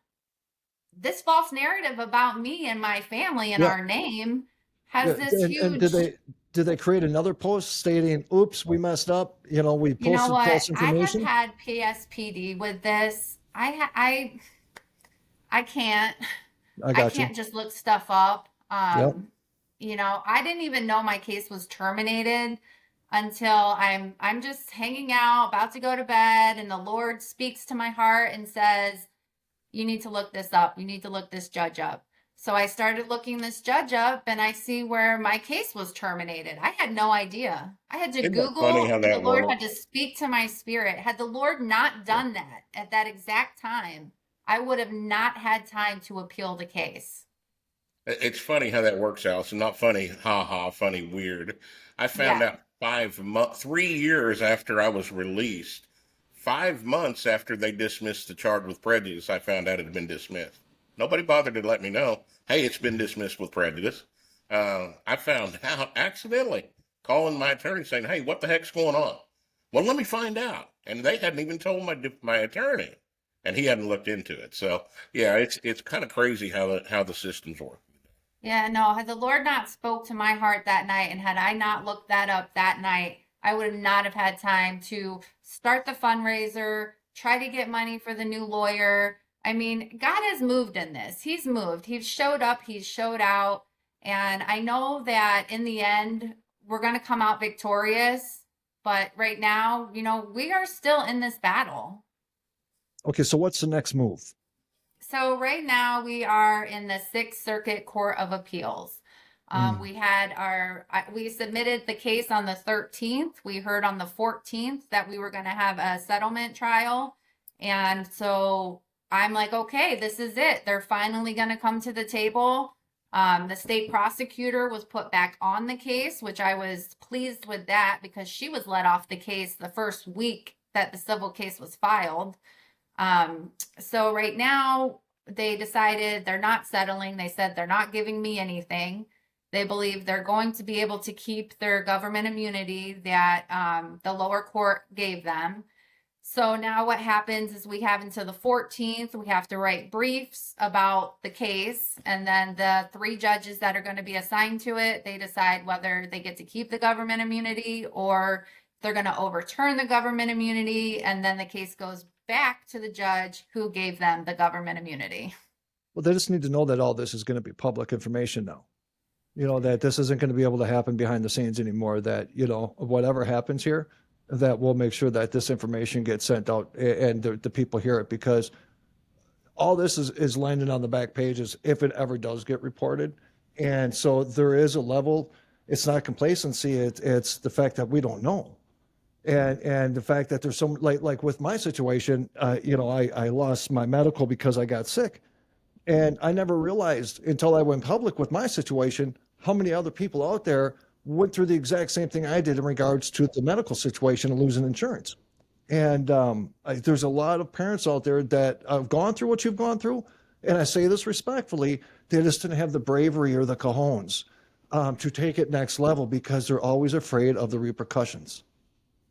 this false narrative about me and my family and our name has this huge. And did they create another post stating, oops, we messed up? We posted false information? I have had PSPD with this. I can't. I can't just look stuff up. I didn't even know my case was terminated until I'm just hanging out, about to go to bed, and the Lord speaks to my heart and says, you need to look this up. You need to look this judge up. So I started looking this judge up, and I see where my case was terminated. I had no idea. I had to Google, and the Lord had to speak to my spirit. Had the Lord not done that at that exact time, I would have not had time to appeal the case. It's funny how that works, Alison. Not funny, funny, weird. I found out 3 years after I was released, 5 months after they dismissed the charge with prejudice, I found out it had been dismissed. Nobody bothered to let me know, hey, it's been dismissed with prejudice. I found out accidentally, calling my attorney saying, hey, what the heck's going on? Well, let me find out. And they hadn't even told my attorney, and he hadn't looked into it. So, yeah, it's kind of crazy how the systems work. Yeah, no, had the Lord not spoke to my heart that night, and had I not looked that up that night, I would not have had time to start the fundraiser, try to get money for the new lawyer. I mean, God has moved in this. He's moved. He's showed up. He's showed out. And I know that in the end, we're going to come out victorious. But right now, we are still in this battle. Okay, so what's the next move? So right now we are in the Sixth Circuit Court of Appeals. We submitted the case on the 13th. We heard on the 14th that we were going to have a settlement trial. And so I'm like, okay, this is it. They're finally going to come to the table. The state prosecutor was put back on the case, which I was pleased with that because she was let off the case the first week that the civil case was filed. So right now they decided they're not settling. They said they're not giving me anything. They believe they're going to be able to keep their government immunity that the lower court gave them. So now what happens is we have until the 14th, we have to write briefs about the case. And then the 3 judges that are going to be assigned to it, they decide whether they get to keep the government immunity or they're going to overturn the government immunity. And then the case goes back to the judge who gave them the government immunity. Well, they just need to know that all this is going to be public information now. You know, that this isn't going to be able to happen behind the scenes anymore, that, you know, whatever happens here, that we'll make sure that this information gets sent out and the people hear it, because all this is landing on the back pages if it ever does get reported. And so there is a level, it's not complacency, it's the fact that we don't know. And the fact that there's some, like with my situation, you know, I lost my medical because I got sick. And I never realized until I went public with my situation how many other people out there went through the exact same thing I did in regards to the medical situation and losing insurance. And there's a lot of parents out there that have gone through what you've gone through. And I say this respectfully, they just didn't have the bravery or the cojones to take it next level because they're always afraid of the repercussions.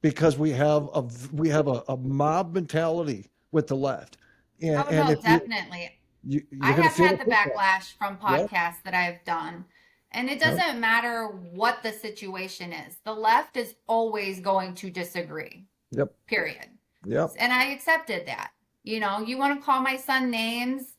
Because we have a mob mentality with the left. And, Oh, no, definitely. You're I gonna have feel had the pushback. backlash from Yep. podcasts that I've done. And it Yep. doesn't matter what the situation is. The left is always going to disagree. Yep. Period. Yep. And I accepted that. You know, you want to call my son names?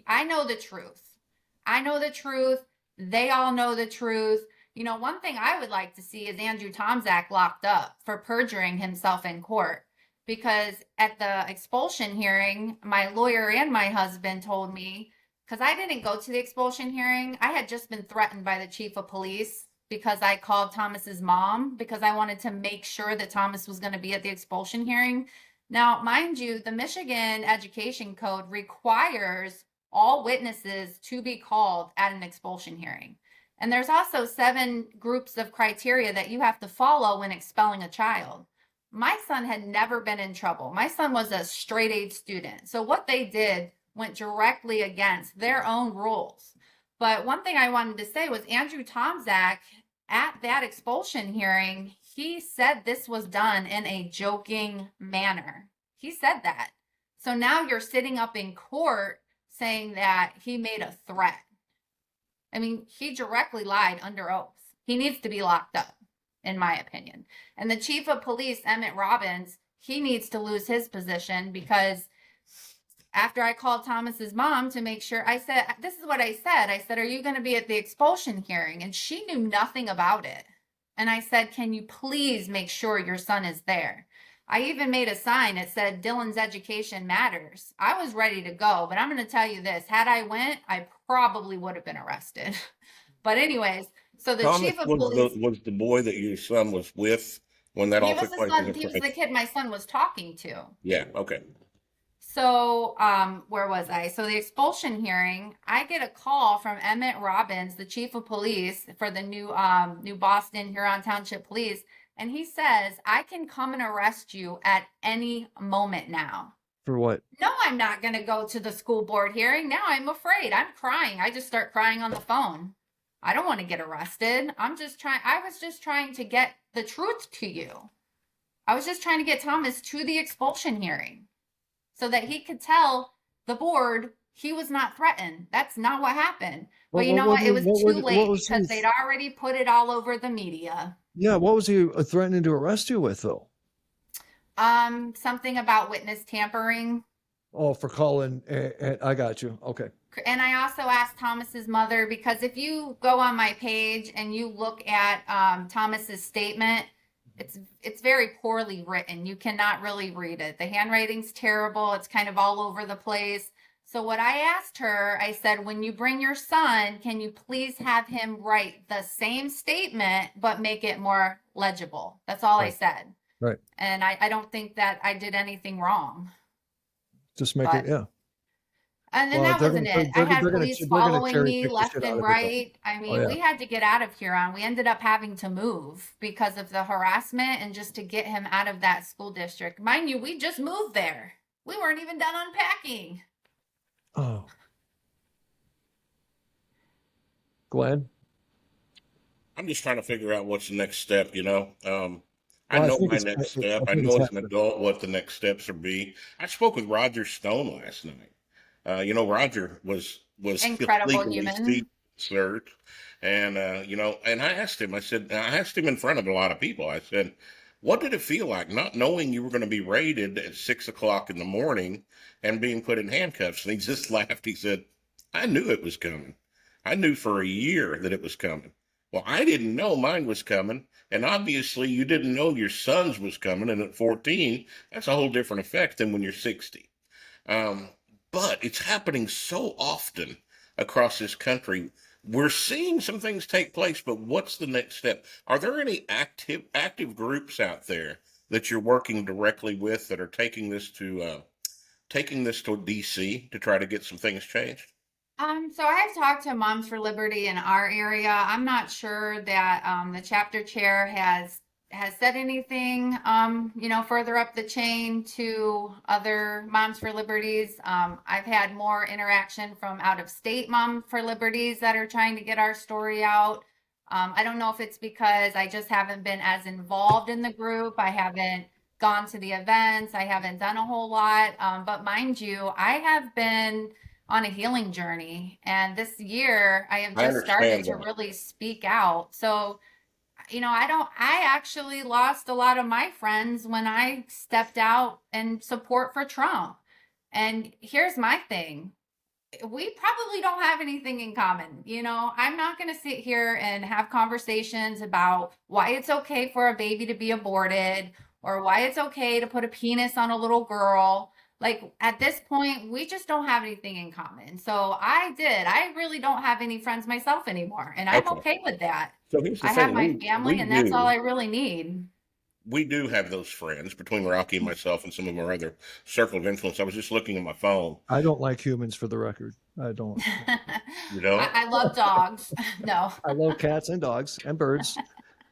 I know the truth. I know the truth. They all know the truth. You know, one thing I would like to see is Andrew Tomczak locked up for perjuring himself in court. Because at the expulsion hearing, my lawyer and my husband told me, because I didn't go to the expulsion hearing, I had just been threatened by the chief of police because I called Thomas's mom because I wanted to make sure that Thomas was going to be at the expulsion hearing. Now, mind you, the Michigan Education Code requires all witnesses to be called at an expulsion hearing. And there's also 7 groups of criteria that you have to follow when expelling a child. My son had never been in trouble. My son was a straight A student. So what they did went directly against their own rules. But one thing I wanted to say was Andrew Tomczak, at that expulsion hearing, he said this was done in a joking manner. He said that. So now you're sitting up in court saying that he made a threat. I mean, he directly lied under oath. He needs to be locked up, in my opinion. And the chief of police, Emmett Robbins, he needs to lose his position because after I called Thomas's mom to make sure, I said, this is what I said. I said, are you going to be at the expulsion hearing? And she knew nothing about it. And I said, can you please make sure your son is there? I even made a sign that said, Dylan's education matters. I was ready to go, but I'm going to tell you this. Had I went, I probably would have been arrested. But anyways, so the Thomas chief of was police, was the boy that your son was with when that he all was took the place. son, he was the kid my son was talking to. Yeah. Okay. So, where was I? So the expulsion hearing, I get a call from Emmett Robbins, the chief of police for the new Boston Huron Township Police. And he says, I can come and arrest you at any moment now. For what? No, I'm not going to go to the school board hearing. Now I'm afraid. I'm crying. I just start crying on the phone. I don't want to get arrested. I was just trying to get the truth to you. I was just trying to get Thomas to the expulsion hearing so that he could tell the board he was not threatened. That's not what happened. But you know what? It was too late because they'd already put it all over the media. Yeah, what was he threatening to arrest you with, though? Something about witness tampering. Oh, for calling. I got you. Okay. And I also asked Thomas's mother, because if you go on my page and you look at Thomas's statement, it's very poorly written. You cannot really read it. The handwriting's terrible. It's kind of all over the place. So what I asked her, I said, when you bring your son, can you please have him write the same statement but make it more legible? That's all I Right. said. Right. And I don't think that I did anything wrong. Just make it, But yeah. and then Well, that wasn't it. I had police they're gonna following cherry me pick the left shit out and of it, though. right. I Oh mean, yeah. we had to get out of Huron. We ended up having to move because of the harassment and just to get him out of that school district. Mind you, we just moved there. We weren't even done unpacking. Oh, Glenn. I'm just trying to figure out what's the next step, I Well, know my next step. I I think it's know as an happening. adult what the next steps will be. I spoke with Roger Stone last night. Roger was Incredible legally human. searched, and and I asked him. I asked him in front of a lot of people. I said, "What did it feel like not knowing you were going to be raided at 6 o'clock in the morning and being put in handcuffs?" And he just laughed. He said, "I knew it was coming. I knew for a year that it was coming." Well, I didn't know mine was coming, and obviously you didn't know your son's was coming. And at 14, that's a whole different effect than when you're 60. Um, but it's happening so often across this country. We're seeing some things take place, but what's the next step? Are there any active groups out there that you're working directly with that are taking this to DC to try to get some things changed? So I've talked to Moms for Liberty in our area. I'm not sure that the chapter chair has said anything, further up the chain to other Moms for Liberties. I've had more interaction from out of state Mom for Liberties that are trying to get our story out. I don't know if it's because I just haven't been as involved in the group. I haven't gone to the events. I haven't done a whole lot. But mind you, I have been on a healing journey. And this year I have I just started understand to that. really speak out. So, I actually lost a lot of my friends when I stepped out in support for Trump. And here's my thing. We probably don't have anything in common. I'm not going to sit here and have conversations about why it's okay for a baby to be aborted or why it's okay to put a penis on a little girl. Like at this point, we just don't have anything in common. So I really don't have any friends myself anymore. And I'm Okay. okay with that. So here's the I have thing. my We family, and that's all do I really need. we do have those friends between Rocky and myself and some of our other circle of influence. I was just looking at my phone. I don't like humans, for the record. I don't. You know, I love dogs. No. I love cats and dogs and birds.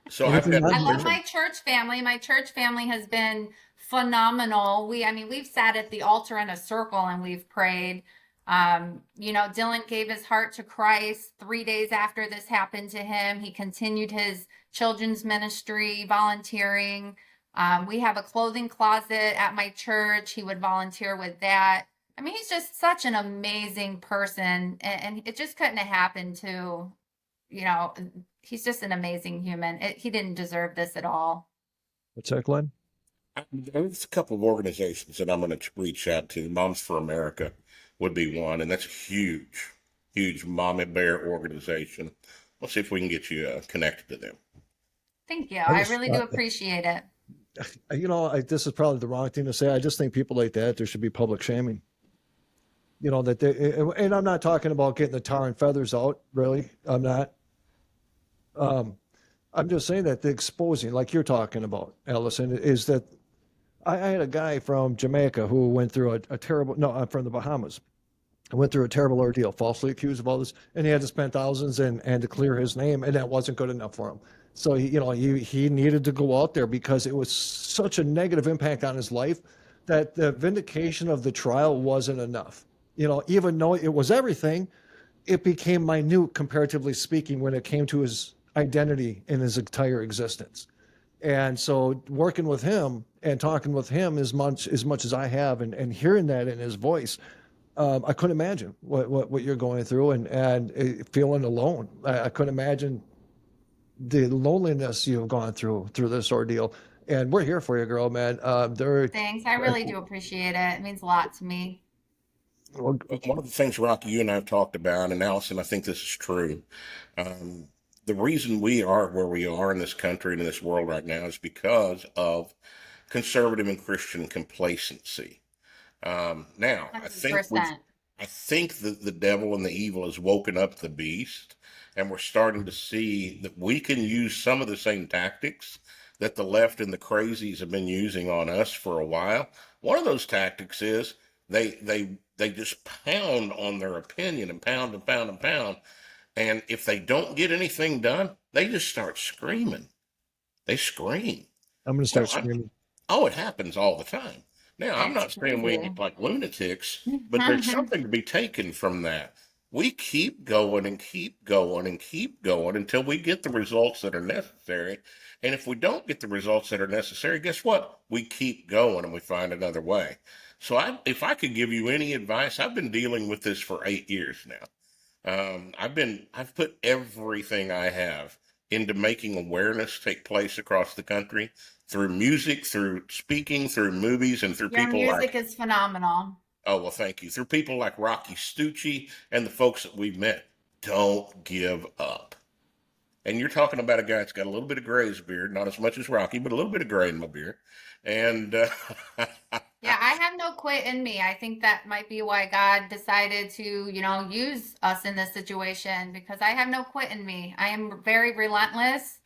so I've Anything got not I love human. my church family. My church family has been phenomenal. We've sat at the altar in a circle and we've prayed. Dylan gave his heart to Christ 3 days after this happened to him. He continued his children's ministry, volunteering. We have a clothing closet at my church. He would volunteer with that. I mean, he's just such an amazing person, and it just couldn't have happened to, you know, he's just an amazing human. He didn't deserve this at all. What's that, Glenn? there's a couple of organizations that I'm going to reach out to. Moms for America would be one, and that's a huge, huge mommy bear organization. We'll see if we can get you connected to them. Thank you. I I just, really do appreciate it. this is probably the wrong thing to say. I just think people like that, there should be public shaming. That they, and I'm not talking about getting the tar and feathers out, really. I'm not. I'm just saying that the exposing, like you're talking about, Allison, is that I had a guy from Jamaica who went through a terrible, no, I'm from the Bahamas. I went through a terrible ordeal, falsely accused of all this, and he had to spend thousands and to clear his name, and that wasn't good enough for him. So he needed to go out there because it was such a negative impact on his life that the vindication of the trial wasn't enough. Even though it was everything, it became minute comparatively speaking when it came to his identity in his entire existence. And so working with him and talking with him as much as I have and hearing that in his voice, I couldn't imagine what you're going through and feeling alone. I couldn't imagine the loneliness you've gone through this ordeal. And we're here for you, girl, man. Thanks. I really do appreciate it. It means a lot to me. Well, One of the things, Rocky, you and I have talked about, and Allison, I think this is true. Um, the reason we are where we are in this country and in this world right now is because of conservative and Christian complacency. Now, I 100%. think that the devil and the evil has woken up the beast, and we're starting to see that we can use some of the same tactics that the left and the crazies have been using on us for a while. One of those tactics is they just pound on their opinion and pound and pound and pound, and if they don't get anything done, they just start screaming. They scream. I'm going to Well, start screaming. oh, it happens all the time. Now, I'm It's not saying we crazy. act like lunatics, but there's something to be taken from that. We keep going and keep going and keep going until we get the results that are necessary. And if we don't get the results that are necessary, guess what? We keep going and we find another way. So if I could give you any advice, I've been dealing with this for 8 years now. I've put everything I have into making awareness take place across the country through music, through speaking, through movies, and through Your people music like, is phenomenal. oh, well, thank you, through people like Rocci Stucci and the folks that we've met. Don't give up. And you're talking about a guy that's got a little bit of gray in his beard, not as much as Rocky, but a little bit of gray in my beard. And Yeah, I have no quit in me. I think that might be why God decided to, use us in this situation because I have no quit in me. I am very relentless.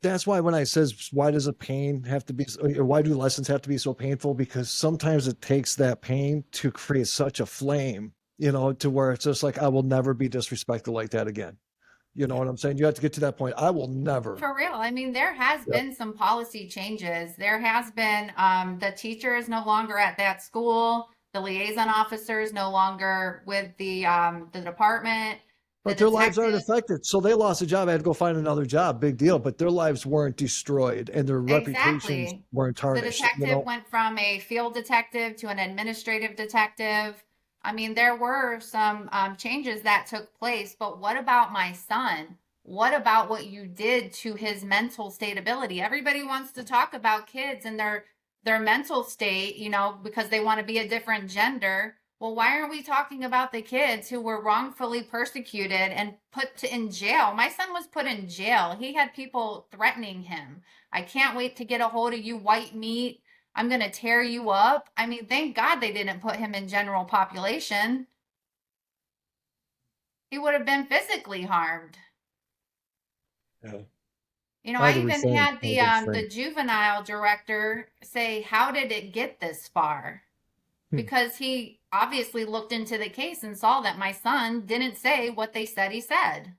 That's why when I says, why does a pain have to be, or why do lessons have to be so painful? Because sometimes it takes that pain to create such a flame, to where it's just like, I will never be disrespected like that again. You know what I'm saying? You have to get to that point. I will never. For real. I mean, there has Yep. been some policy changes. There has been the teacher is no longer at that school. The liaison officer is no longer with the department. The But their lives aren't detective. affected. So they lost a job. I had to go find another job. Big deal. But their lives weren't destroyed and their reputations Exactly. weren't The tarnished. detective went from a field detective to an administrative detective. I mean, there were some changes that took place, but what about my son? What about what you did to his mental stability? Everybody wants to talk about kids and their mental state, because they want to be a different gender. Well, why aren't we talking about the kids who were wrongfully persecuted and in jail? My son was put in jail. He had people threatening him. I can't wait to get a hold of you, white meat. I'm going to tear you up. I mean, thank God they didn't put him in general population. He would have been physically harmed. Yeah. I Hard to even refrain. had Hard to refrain. the juvenile director say, "How did it get this far?" Because he obviously looked into the case and saw that my son didn't say what they said he said.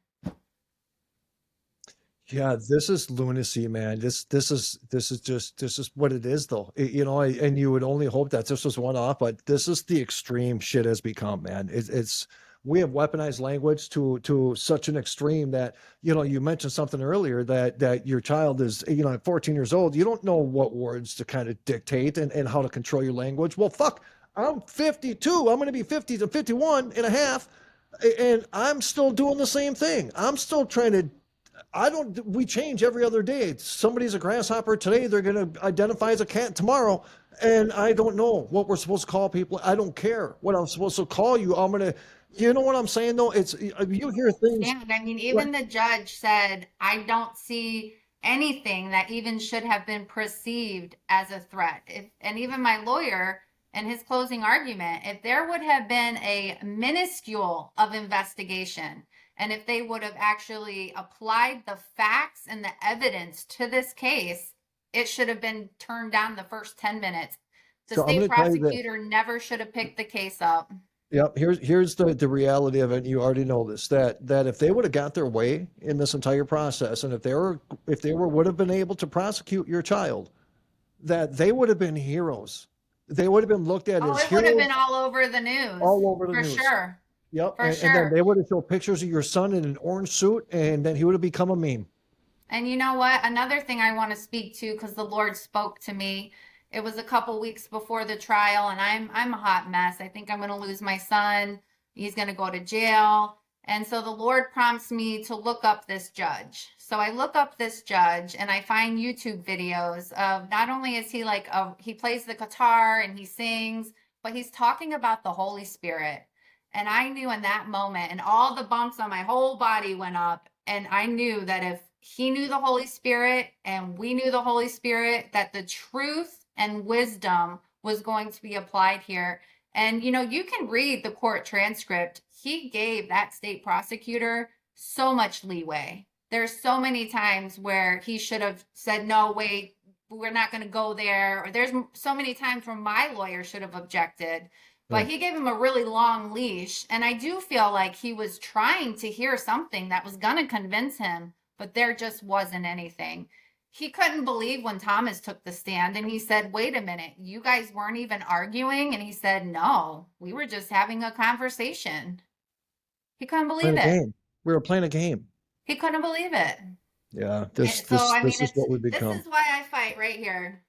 Yeah, this is lunacy, man. This is what it is, though. And you would only hope that this was one off, but this is the extreme shit has become, man. It's we have weaponized language to such an extreme that you mentioned something earlier that your child is at 14 years old. You don't know what words to kind of dictate and how to control your language. Well, fuck, I'm 52. I'm going to be 50 to 51 and a half, and I'm still doing the same thing. I'm still trying to. We change every other day. Somebody's a grasshopper today. They're going to identify as a cat tomorrow. And I don't know what we're supposed to call people. I don't care what I'm supposed to call you. I'm going to, you know what I'm saying though? You hear things. And I mean, Like, even the judge said, I don't see anything that even should have been perceived as a threat. And even my lawyer in his closing argument, if there would have been a minuscule of investigation, and if they would have actually applied the facts and the evidence to this case, it should have been turned down the first 10 minutes. The so I'm state going to tell you this. prosecutor never should have picked the case up. Yep. Here's the reality of it. You already know this, that if they would have got their way in this entire process, and if they would have been able to prosecute your child, that they would have been heroes. They would have been looked at Oh, as it would have heroes been all over the news. all over the For news. sure. Yep. For And then sure. they would have showed pictures of your son in an orange suit, and then he would have become a meme. And you know what? Another thing I want to speak to, because the Lord spoke to me. It was a couple weeks before the trial, and I'm a hot mess. I think I'm going to lose my son. He's going to go to jail. And so the Lord prompts me to look up this judge. So I look up this judge and I find YouTube videos of not only is he he plays the guitar and he sings, but he's talking about the Holy Spirit. And I knew in that moment, and all the bumps on my whole body went up. And I knew that if he knew the Holy Spirit and we knew the Holy Spirit, that the truth and wisdom was going to be applied here. And, you know, you can read the court transcript. He gave that state prosecutor so much leeway. There's so many times where he should have said, no, wait, we're not going to go there. Or there's so many times where my lawyer should have objected. But he gave him a really long leash. And I do feel like he was trying to hear something that was going to convince him, but there just wasn't anything. He couldn't believe when Thomas took the stand and he said, wait a minute, you guys weren't even arguing? And he said, no, we were just having a conversation. He couldn't believe Playing a it. game. We were playing a game. He couldn't believe it. Yeah, this is what we become. This is why I fight right here.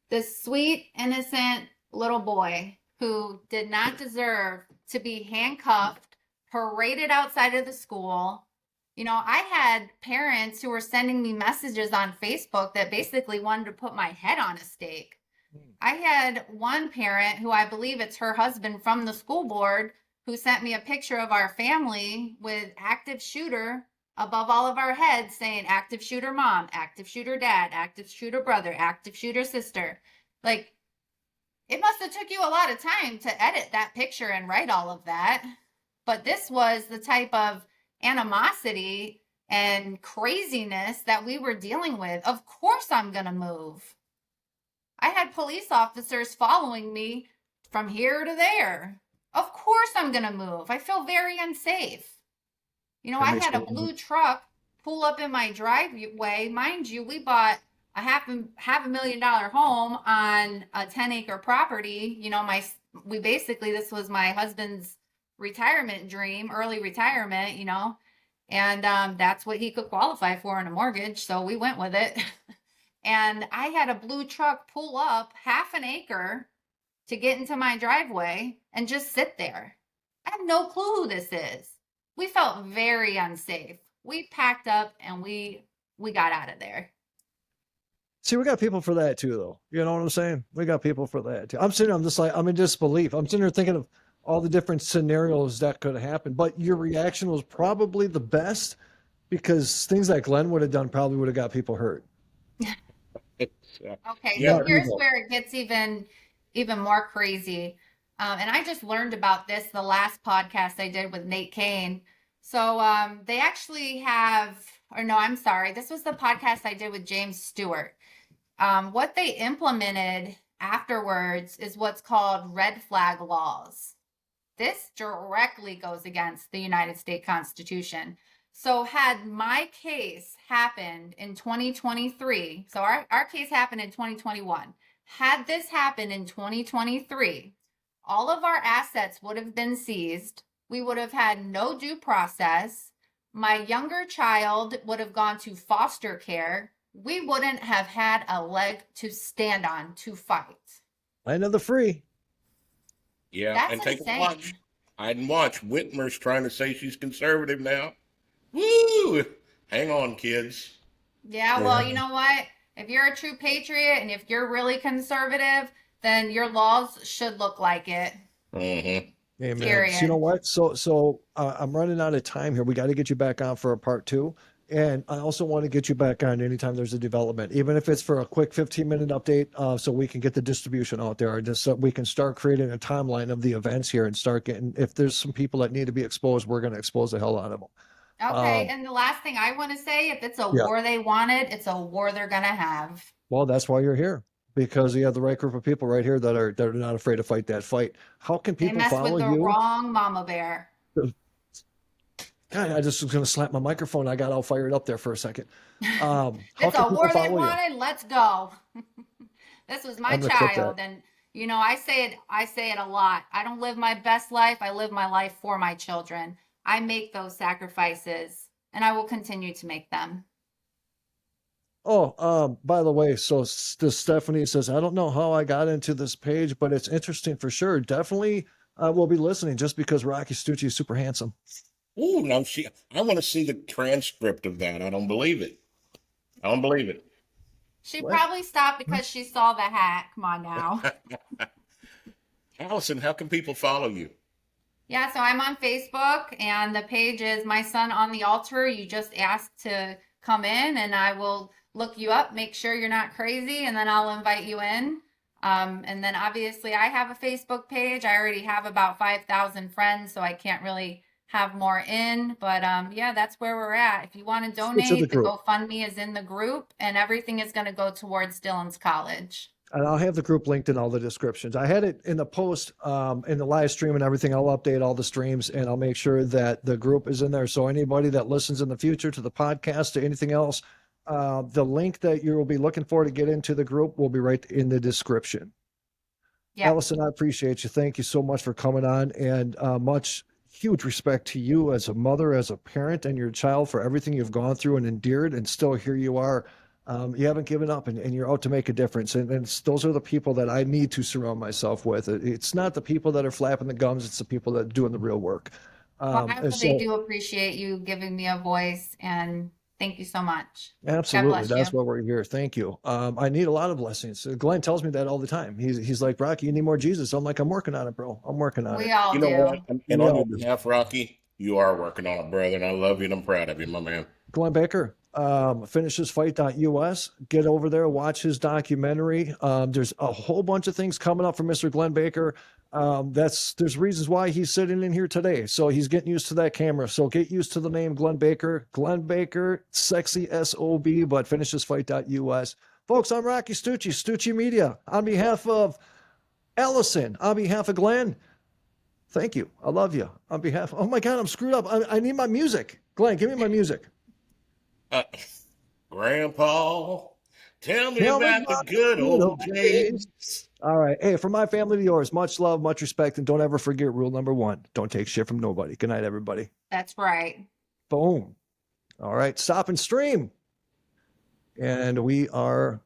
This sweet, innocent little boy who did not deserve to be handcuffed, paraded outside of the school. You know, I had parents who were sending me messages on Facebook that basically wanted to put my head on a stake. I had one parent who I believe it's her husband from the school board who sent me a picture of our family with active shooter above all of our heads saying active shooter mom, active shooter dad, active shooter brother, active shooter sister. Like, it must have took you a lot of time to edit that picture and write all of that. But this was the type of animosity and craziness that we were dealing with. Of course I'm going to move. I had police officers following me from here to there. Of course I'm going to move. I feel very unsafe. You know, I had a blue truck pull up in my driveway. Mind you, we bought a $500,000 home on a 10-acre property. You know, this was my husband's retirement dream, early retirement, you know, and that's what he could qualify for in a mortgage. So we went with it. And I had a blue truck pull up half an acre to get into my driveway and just sit there. I have no clue who this is. We felt very unsafe. We packed up and we got out of there. See, we got people for that too, though. You know what I'm saying? We got people for that too. I'm just like, I'm in disbelief. I'm sitting there thinking of all the different scenarios that could happen. But your reaction was probably the best because things that Glenn would have done probably would have got people hurt. Okay, so here's where it gets even more crazy. And I just learned about this the last podcast I did with Nate Kane. So they actually this was the podcast I did with James Stewart. What they implemented afterwards is what's called red flag laws. This directly goes against the United States Constitution. So had my case happened in 2023, so our case happened in 2021. Had this happened in 2023, all of our assets would have been seized. We would have had no due process. My younger child would have gone to foster care. We wouldn't have had a leg to stand on to fight. Land of the free. Yeah, that's and take insane. a watch. I'd watch. Whitmer's trying to say she's conservative now. Woo! Hang on, kids. Yeah, well, you know what? If you're a true patriot and if you're really conservative, then your laws should look like it. Mm-hmm. Amen. Period. So you know what? So I'm running out of time here. We got to get you back on for a part 2. And I also want to get you back on anytime there's a development, even if it's for a quick 15-minute update, so we can get the distribution out there, just so we can start creating a timeline of the events here and start getting, if there's some people that need to be exposed, we're going to expose the hell out of them. Okay, and the last thing I want to say, if it's a war they wanted, it's a war they're going to have. Well, that's why you're here, because you have the right group of people right here that are not afraid to fight that fight. How can people follow you? They mess with the wrong mama bear. God, I just was going to slap my microphone. I got all fired up there for a second. It's a war they wanted. Let's go. This was my child, and you know, I say it a lot. I don't live my best life. I live my life for my children. I make those sacrifices, and I will continue to make them. Oh, by the way, so Stephanie says, I don't know how I got into this page, but it's interesting for sure. Definitely will be listening just because Rocci Stucci is super handsome. Oh, no, I want to see the transcript of that. I don't believe it. She probably stopped because she saw the hat. Come on now. Allison, how can people follow you? Yeah, so I'm on Facebook and the page is My Son on the Altar. You just ask to come in and I will look you up, make sure you're not crazy, and then I'll invite you in. And then obviously I have a Facebook page. I already have about 5,000 friends, so I can't really have more in. But yeah, that's where we're at. If you want to Switch of the donate, the group. GoFundMe is in the group and everything is going to go towards Dylan's college. And I'll have the group linked in all the descriptions. I had it in the post, in the live stream and everything. I'll update all the streams and I'll make sure that the group is in there. So anybody that listens in the future to the podcast, to anything else, the link that you will be looking for to get into the group will be right in the description. Yeah. Alison, I appreciate you. Thank you so much for coming on, and huge respect to you as a mother, as a parent, and your child for everything you've gone through and endured, and still here you are. You haven't given up, and you're out to make a difference. And those are the people that I need to surround myself with. It's not the people that are flapping the gums; it's the people that are doing the real work. Well, I And really so, do appreciate you giving me a voice and thank you so much. God absolutely, bless that's you. why we're here. Thank you. I need a lot of blessings. Glenn tells me that all the time. He's like, Rocky, you need more Jesus. I'm like, I'm working on it, bro. I'm working on We it. all You know do. what? And We on your all do. behalf, Rocky, you are working on it, brother, and I love you and I'm proud of you, my man. Glenn Baker, finishesfight.us. Get over there, watch his documentary. There's a whole bunch of things coming up for Mr. Glenn Baker. There's reasons why he's sitting in here today. So he's getting used to that camera. So get used to the name Glenn Baker. Glenn Baker, sexy SOB, but finishesfight.us. Folks, I'm Rocci Stucci, Stucci Media. On behalf of Allison, on behalf of Glenn, thank you. I love you. On behalf, oh my God, I'm screwed up. I need my music. Glenn, give me my music. Uh, Grandpa, tell me Tell me about the about good the good old old days. days. All right. Hey, from my family to yours, much love, much respect, and don't ever forget rule number one: don't take shit from nobody. Good night, everybody. That's right. Boom. All right. Stop and stream. And we are